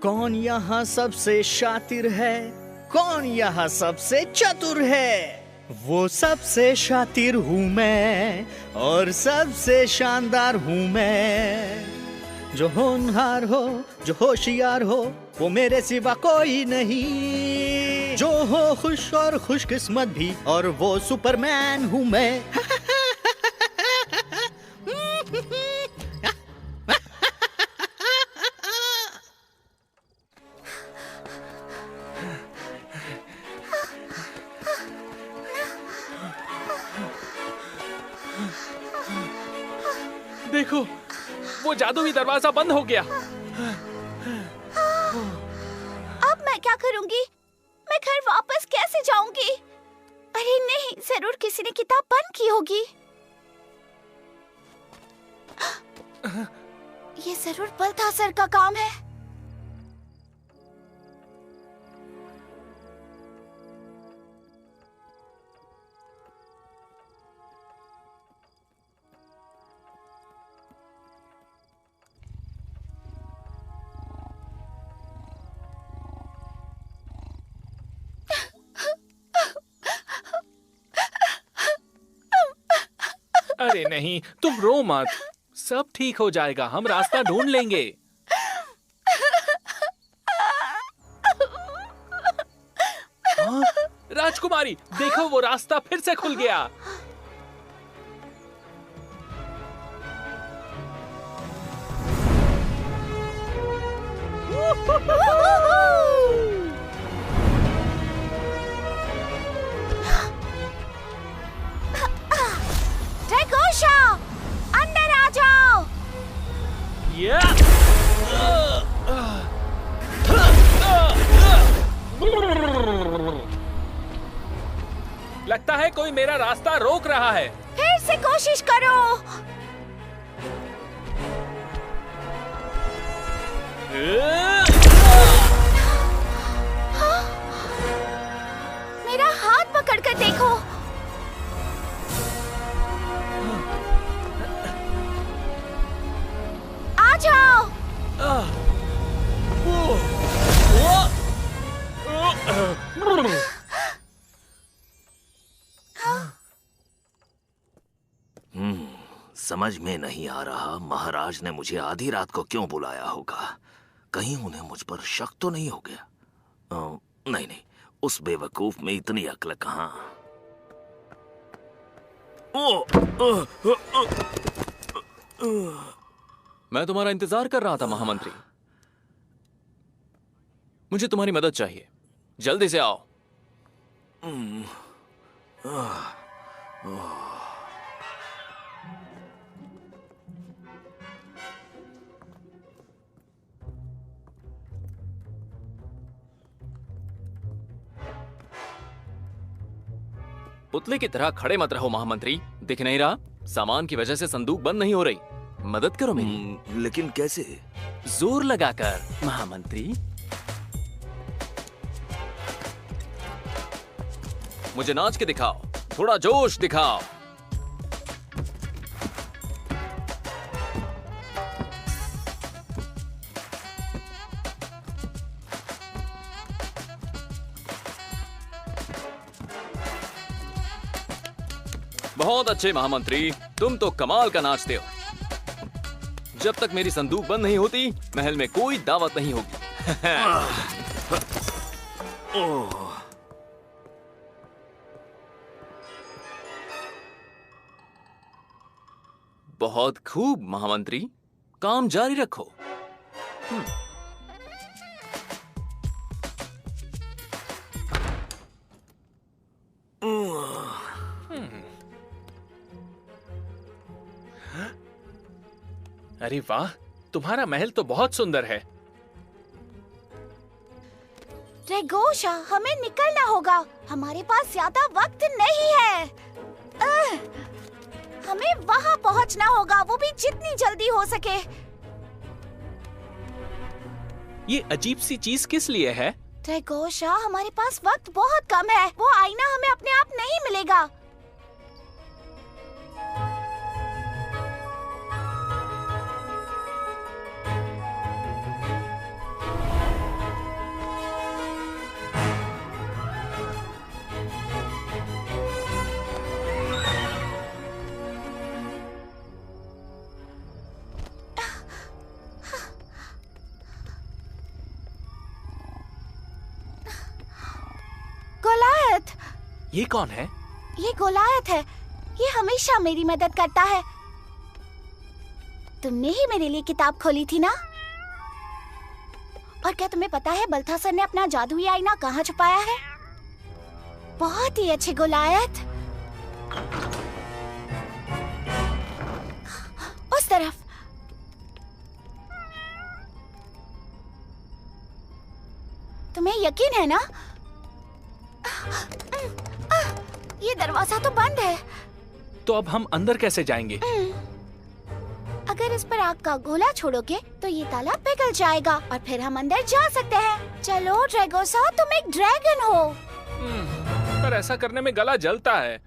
कौन यहाँ सबसे शातिर है, कौन यहाँ सबसे चतुर है? वो सबसे शातिर हूँ मैं और सबसे शानदार हूँ मैं। जो होनहार हो, जो होशियार हो, वो मेरे सिवा कोई नहीं। जो हो खुश और खुशकिस्मत भी, और वो सुपरमैन हूँ मैं। देखो, वो जादुई दरवाजा बंद हो गया। अब मैं क्या करूंगी? मैं घर वापस कैसे जाऊंगी? अरे नहीं, जरूर किसी ने किताब बंद की होगी। ये जरूर बलथासर का काम है। अरे नहीं, तुम रो मत, सब ठीक हो जाएगा, हम रास्ता ढूंढ लेंगे। हाँ? राजकुमारी, देखो वो रास्ता फिर से खुल गया। ड्रैगोशा, अंदर आ जाओ। लगता है कोई मेरा रास्ता रोक रहा है। फिर से कोशिश करो। मेरा हाथ पकड़कर देखो। आ जाओ। समझ में नहीं आ रहा महाराज ने मुझे आधी रात को क्यों बुलाया होगा। कहीं उन्हें मुझ पर शक तो नहीं हो गया? नहीं नहीं, उस बेवकूफ में इतनी अक्ल कहां। मैं तुम्हारा इंतजार कर रहा था महामंत्री। मुझे तुम्हारी मदद चाहिए, जल्दी से आओ। पुतले की तरह खड़े मत रहो महामंत्री, दिख नहीं रहा? सामान की वजह से संदूक बंद नहीं हो रही। मदद करो मेरी। लेकिन कैसे? जोर लगाकर महामंत्री। मुझे नाच के दिखाओ, थोड़ा जोश दिखाओ। बहुत अच्छे महामंत्री, तुम तो कमाल का नाचते हो। जब तक मेरी संदूक बंद नहीं होती, महल में कोई दावत नहीं होगी। बहुत खूब महामंत्री, काम जारी रखो। अरे वाह, तुम्हारा महल तो बहुत सुंदर है। ड्रैगोशा, हमें निकलना होगा, हमारे पास ज्यादा वक्त नहीं है। हमें वहां पहुंचना होगा, वो भी जितनी जल्दी हो सके। ये अजीब सी चीज किस लिए है? ड्रैगोशा, हमारे पास वक्त बहुत कम है। वो आईना हमें अपने आप नहीं मिलेगा। गोलायत, ये कौन है? ये गोलायत है। ये हमेशा मेरी मदद करता है। तुमने ही मेरे लिए किताब खोली थी ना? और क्या तुम्हें पता है बल्थासर ने अपना जादुई आईना कहाँ छुपाया है? बहुत ही अच्छे गोलायत। उस तरफ। तुम्हें यकीन है ना? ये दरवाजा तो बंद है। तो अब हम अंदर कैसे जाएंगे? अगर इस पर आग का गोला छोड़ोगे तो ये ताला पिघल जाएगा और फिर हम अंदर जा सकते हैं। चलो ड्रैगोसा, तुम एक ड्रैगन हो। पर ऐसा करने में गला जलता है।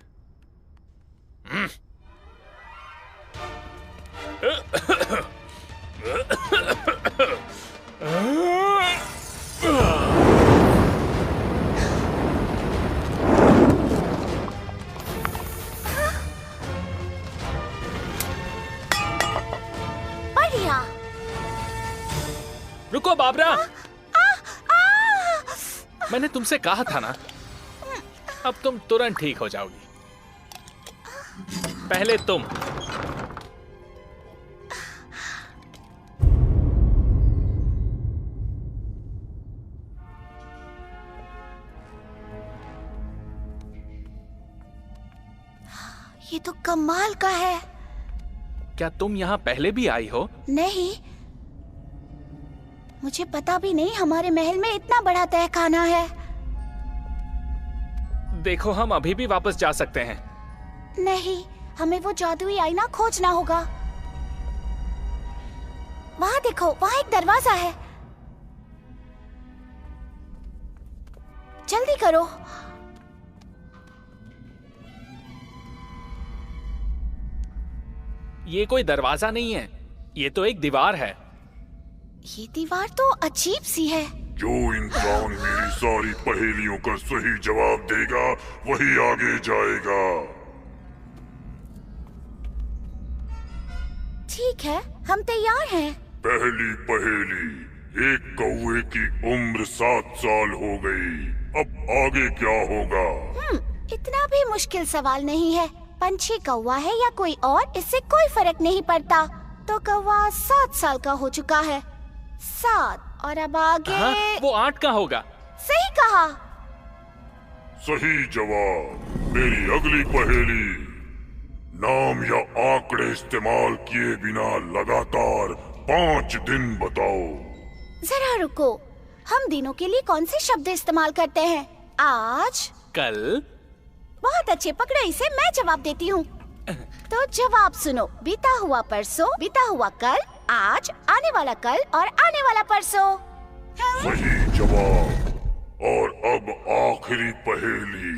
रुको बाबरा, मैंने तुमसे कहा था ना, अब तुम तुरंत ठीक हो जाओगी। पहले तुम। ये तो कमाल का है। क्या तुम यहाँ पहले भी आई हो? नहीं, मुझे पता भी नहीं हमारे महल में इतना बड़ा तहखाना है। देखो, हम अभी भी वापस जा सकते हैं। नहीं, हमें वो जादुई आईना खोजना होगा। वहाँ देखो, वहाँ एक दरवाजा है। जल्दी करो। ये कोई दरवाजा नहीं है, ये तो एक दीवार है। ये दीवार तो अजीब सी है। जो इंसान मेरी सारी पहेलियों का सही जवाब देगा वही आगे जाएगा। ठीक है, हम तैयार हैं। पहली पहेली, एक कौवे की उम्र 7 साल हो गई, अब आगे क्या होगा? इतना भी मुश्किल सवाल नहीं है। पंछी कौवा है या कोई और, इससे कोई फर्क नहीं पड़ता। तो कौवा 7 साल का हो चुका है। 7 और अब आगे। हाँ, वो 8 का होगा। सही कहा। सही जवाब। मेरी अगली पहेली, नाम या आंकड़े इस्तेमाल किए बिना लगातार 5 दिन बताओ। जरा रुको, हम दिनों के लिए कौन से शब्द इस्तेमाल करते हैं? आज, कल। बहुत अच्छे, पकड़ो इसे, मैं जवाब देती हूँ। तो जवाब सुनो। बीता हुआ परसों, बीता हुआ कल, आज, आने वाला कल और आने वाला परसों। सही जवाब। और अब आखिरी पहेली।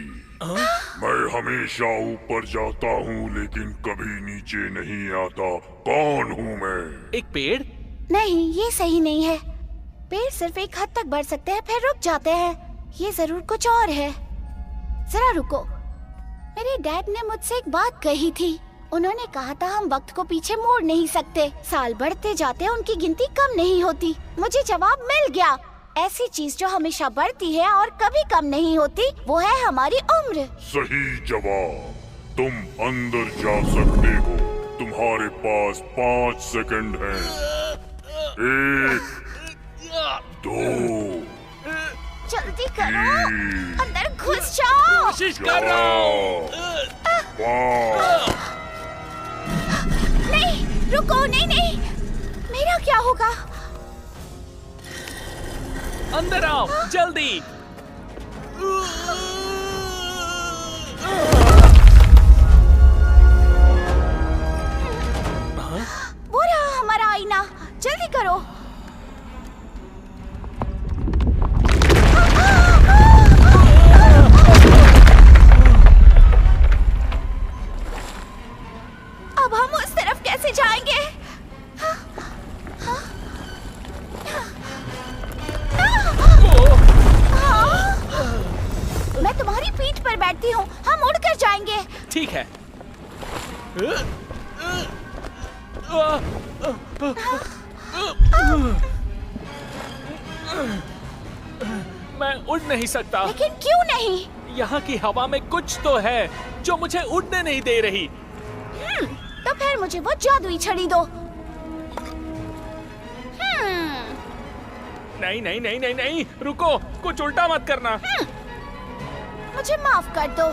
मैं हमेशा ऊपर जाता हूँ लेकिन कभी नीचे नहीं आता, कौन हूँ मैं? एक पेड़? नहीं, ये सही नहीं है। पेड़ सिर्फ एक हद तक बढ़ सकते हैं फिर रुक जाते हैं। ये जरूर कुछ और है। जरा रुको, मेरे डैड ने मुझसे एक बात कही थी। उन्होंने कहा था हम वक्त को पीछे मोड़ नहीं सकते। साल बढ़ते जाते उनकी गिनती कम नहीं होती। मुझे जवाब मिल गया। ऐसी चीज जो हमेशा बढ़ती है और कभी कम नहीं होती, वो है हमारी उम्र। सही जवाब। तुम अंदर जा सकते हो। तुम्हारे पास 5 सेकंड हैं। 1, 2, जल्दी करो, अंदर घुस जाओ। कोशिश कर रहा हूँ। नहीं, रुको, नहीं नहीं, मेरा क्या होगा? अंदर आओ, जल्दी। वो रहा हमारा आईना, जल्दी करो। ठीक है। मैं उड़ नहीं सकता। लेकिन क्यों नहीं? यहाँ की हवा में कुछ तो है जो मुझे उड़ने नहीं दे रही। तो फिर मुझे वो जादुई छड़ी दो। नहीं नहीं नहीं नहीं नहीं, रुको, कुछ उल्टा मत करना। मुझे माफ कर दो।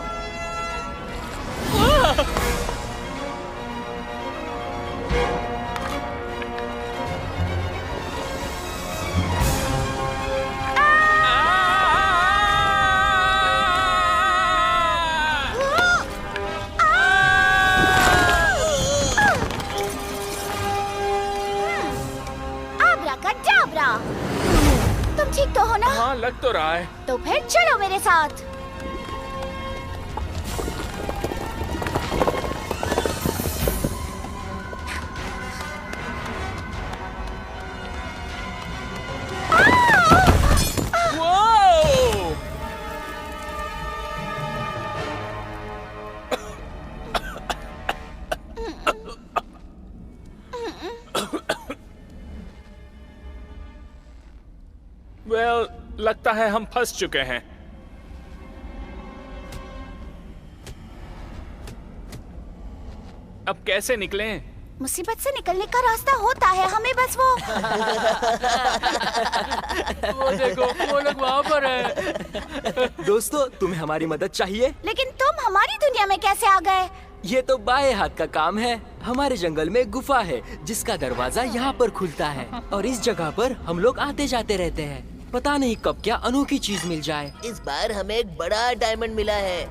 आब्राकाडाब्रा। तुम ठीक तो हो ना? हाँ, लग तो रहा है। तो फिर चलो मेरे साथ। लगता है हम फंस चुके हैं। अब कैसे निकलें? मुसीबत से निकलने का रास्ता होता है, हमें बस वो देखो, वो लोग वहाँ पर है। दोस्तों, तुम्हें हमारी मदद चाहिए? लेकिन तुम हमारी दुनिया में कैसे आ गए? ये तो बाएं हाथ का काम है। हमारे जंगल में गुफा है जिसका दरवाजा यहाँ पर खुलता है और इस जगह पर हम लोग आते जाते रहते हैं। पता नहीं कब क्या अनोखी चीज मिल जाए। इस बार हमें एक बड़ा डायमंड मिला है।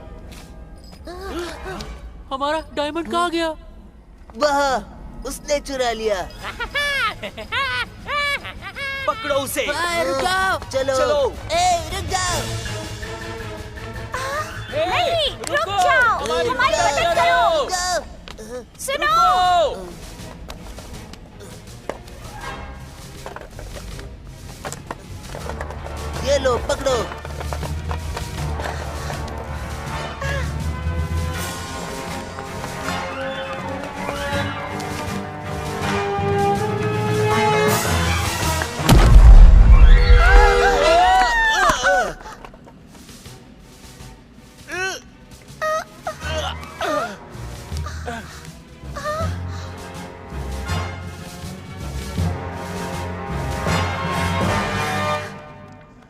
हमारा डायमंड कहाँ गया? वहाँ, उसने चुरा लिया। पकड़ो उसे। रुक जाओ। चलो। रुक जाओ। नहीं, रुक जाओ। हमारी मदद करो। सुनो। ये लो, पकड़ो।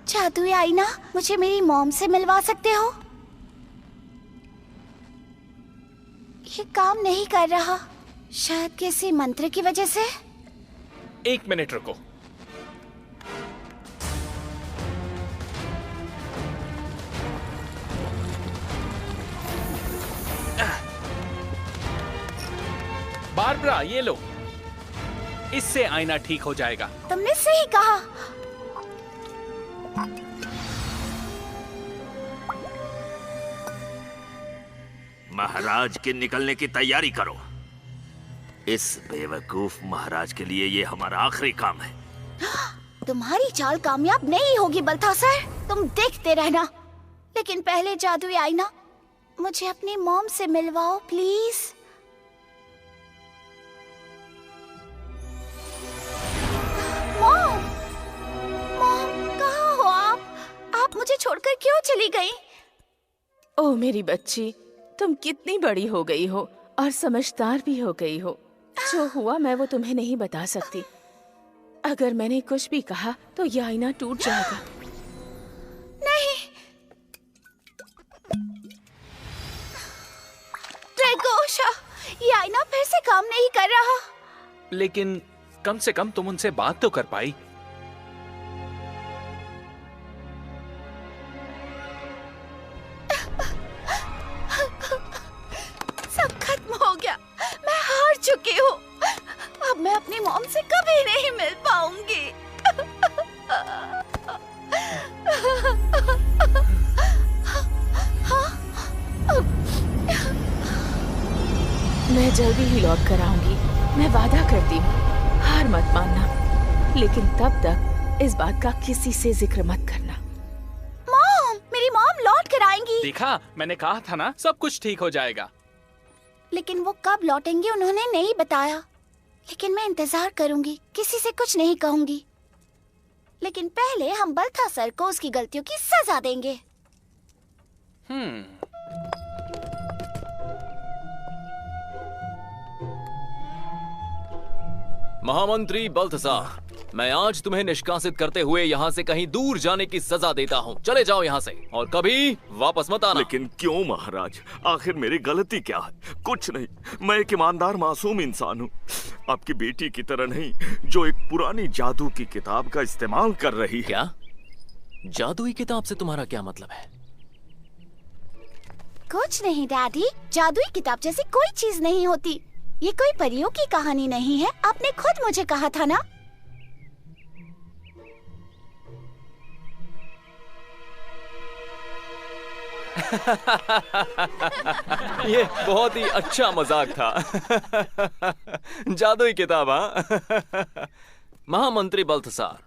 जादुई आईना, मुझे मेरी मॉम से मिलवा सकते हो? ये काम नहीं कर रहा, शायद किसी मंत्र की वजह से। 1 मिनट रुको। बारबरा, ये लो, इससे आईना ठीक हो जाएगा। तुमने सही कहा। महाराज के निकलने की तैयारी करो। इस बेवकूफ महाराज के लिए ये हमारा आखिरी काम है। तुम्हारी चाल कामयाब नहीं होगी बल्थासर, तुम देखते रहना। लेकिन पहले जादुई आईना, मुझे अपनी मॉम से मिलवाओ प्लीज। मॉम, मॉम कहाँ हो आप मुझे छोड़कर क्यों चली गई? ओह मेरी बच्ची, तुम कितनी बड़ी हो गई हो और समझदार भी हो गई हो। जो हुआ मैं वो तुम्हें नहीं बता सकती। अगर मैंने कुछ भी कहा तो ये आईना टूट जाएगा। नहीं, ड्रैगोशा, ये आईना फिर से काम नहीं कर रहा। लेकिन कम से कम तुम उनसे बात तो कर पाई। सब खत्म हो गया, मैं हार चुकी हूँ। अब मैं अपनी मॉम से कभी नहीं मिल पाऊंगी। मैं जल्दी ही लौट कर आऊंगी, मैं वादा करती हूँ। हार मत मानना, लेकिन तब तक इस बात का किसी से जिक्र मत करना। मॉम, मेरी मॉम लौट कर आएंगी। देखा, मैंने कहा था ना, सब कुछ ठीक हो जाएगा। लेकिन वो कब लौटेंगे उन्होंने नहीं बताया। लेकिन मैं इंतजार करूंगी, किसी से कुछ नहीं कहूंगी। लेकिन पहले हम बल्थासर को उसकी गलतियों की सजा देंगे। महामंत्री बल्थसार, मैं आज तुम्हें निष्कासित करते हुए यहाँ से कहीं दूर जाने की सजा देता हूँ। चले जाओ यहाँ से और कभी वापस मत आना। लेकिन क्यों महाराज? आखिर मेरी गलती क्या है? कुछ नहीं, मैं एक ईमानदार मासूम इंसान हूँ, आपकी बेटी की तरह नहीं, जो एक पुरानी जादू की किताब का इस्तेमाल कर रही है। क्या? जादुई किताब से तुम्हारा क्या मतलब है? कुछ नहीं डैडी, जादुई किताब जैसी कोई चीज नहीं होती। ये कोई परियों की कहानी नहीं है, आपने खुद मुझे कहा था ना। ये बहुत ही अच्छा मजाक था। जादुई किताब, हाँ? महामंत्री बल्थसार,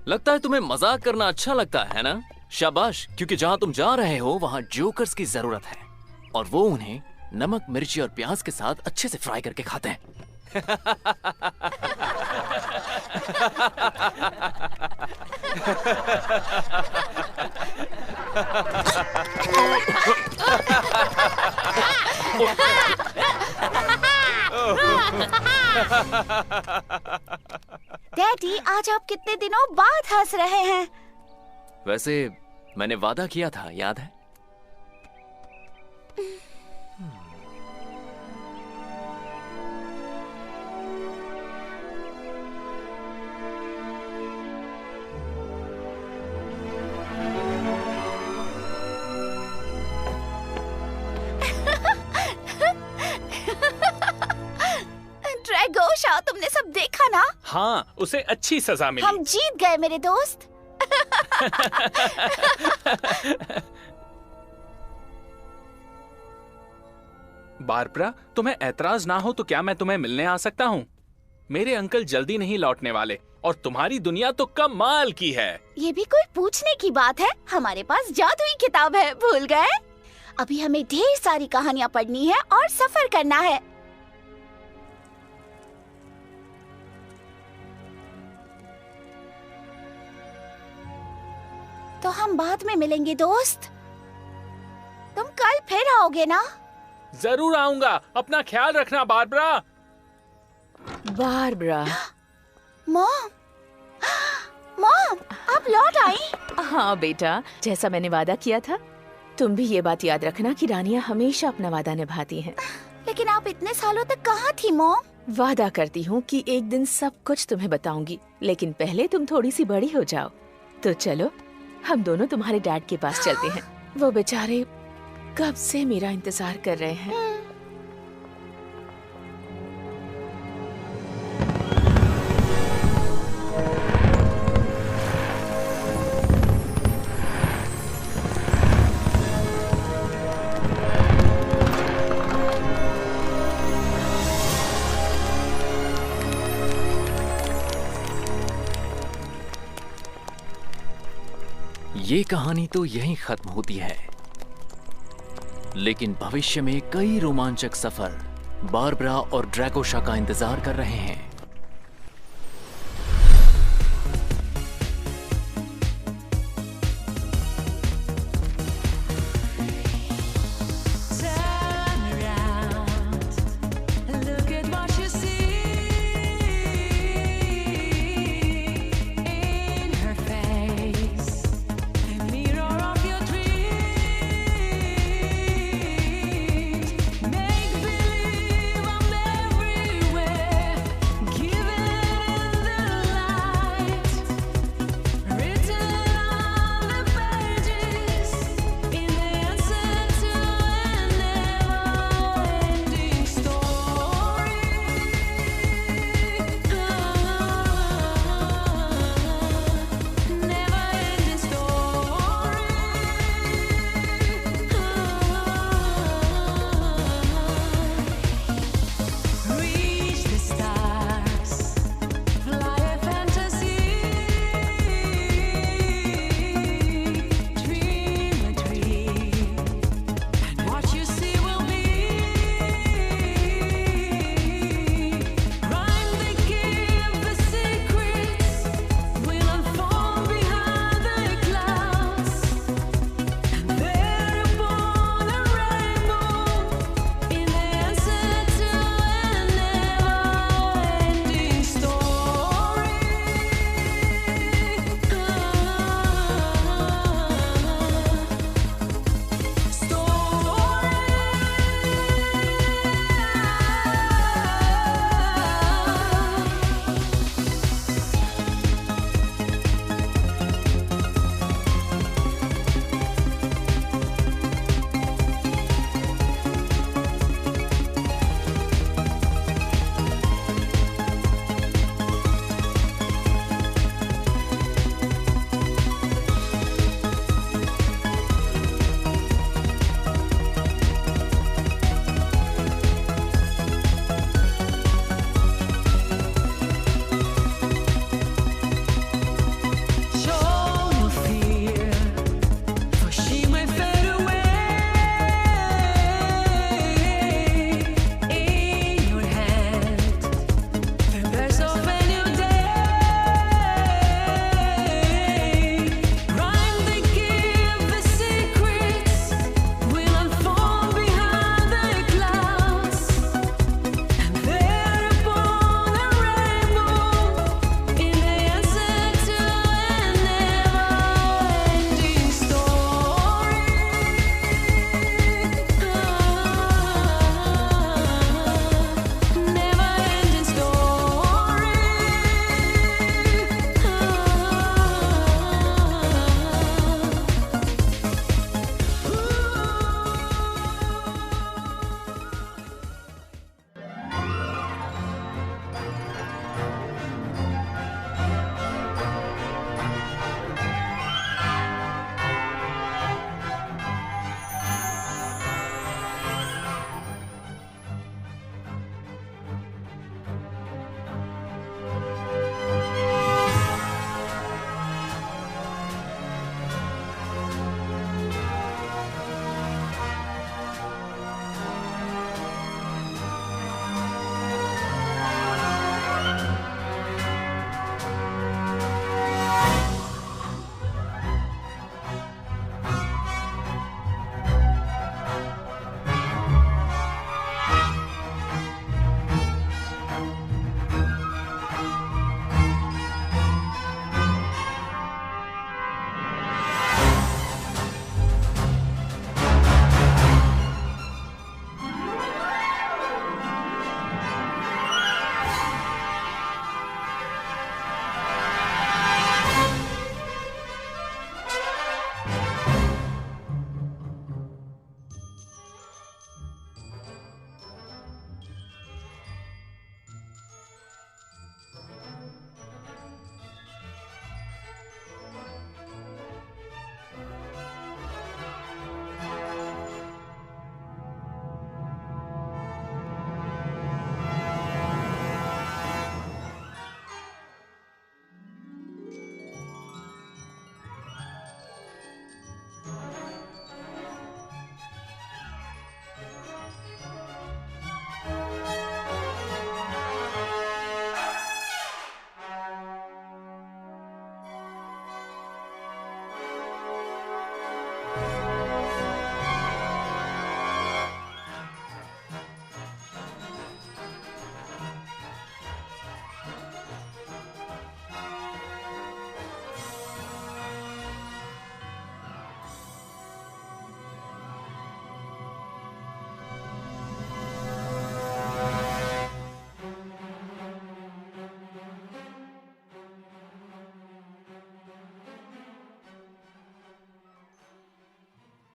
लगता है तुम्हें मजाक करना अच्छा लगता है ना? शाबाश, क्योंकि जहां तुम जा रहे हो वहां जोकर्स की जरूरत है और वो उन्हें नमक, मिर्ची और प्याज के साथ अच्छे से फ्राई करके खाते हैं। डैडी, आज आप कितने दिनों बाद हंस रहे हैं? वैसे मैंने वादा किया था, याद है? ड्रैगोशा, तुमने सब देखा ना? हाँ, उसे अच्छी सजा मिली। हम जीत गए मेरे दोस्त। बारबरा, तुम्हें ऐतराज ना हो तो क्या मैं तुम्हें मिलने आ सकता हूँ? मेरे अंकल जल्दी नहीं लौटने वाले और तुम्हारी दुनिया तो कमाल की है। ये भी कोई पूछने की बात है? हमारे पास जादुई किताब है, भूल गए? अभी हमें ढेर सारी कहानियाँ पढ़नी है और सफर करना है। तो हम बाद में मिलेंगे दोस्त। तुम कल फिर आओगे ना? जरूर आऊंगा, अपना ख्याल रखना बारबरा। बारबरा। मॉम, मॉम, आप लौट आई? हाँ बेटा, जैसा मैंने वादा किया था, तुम भी ये बात याद रखना कि रानियां हमेशा अपना वादा निभाती हैं। लेकिन आप इतने सालों तक कहाँ थी मॉम? वादा करती हूँ कि एक दिन सब कुछ तुम्हें बताऊंगी, लेकिन पहले तुम थोड़ी सी बड़ी हो जाओ। तो चलो, हम दोनों तुम्हारे डैड के पास चलते हैं। वो बेचारे कब से मेरा इंतजार कर रहे हैं। ये कहानी तो यहीं खत्म होती है, लेकिन भविष्य में कई रोमांचक सफर बारबरा और ड्रैगोशा का इंतजार कर रहे हैं।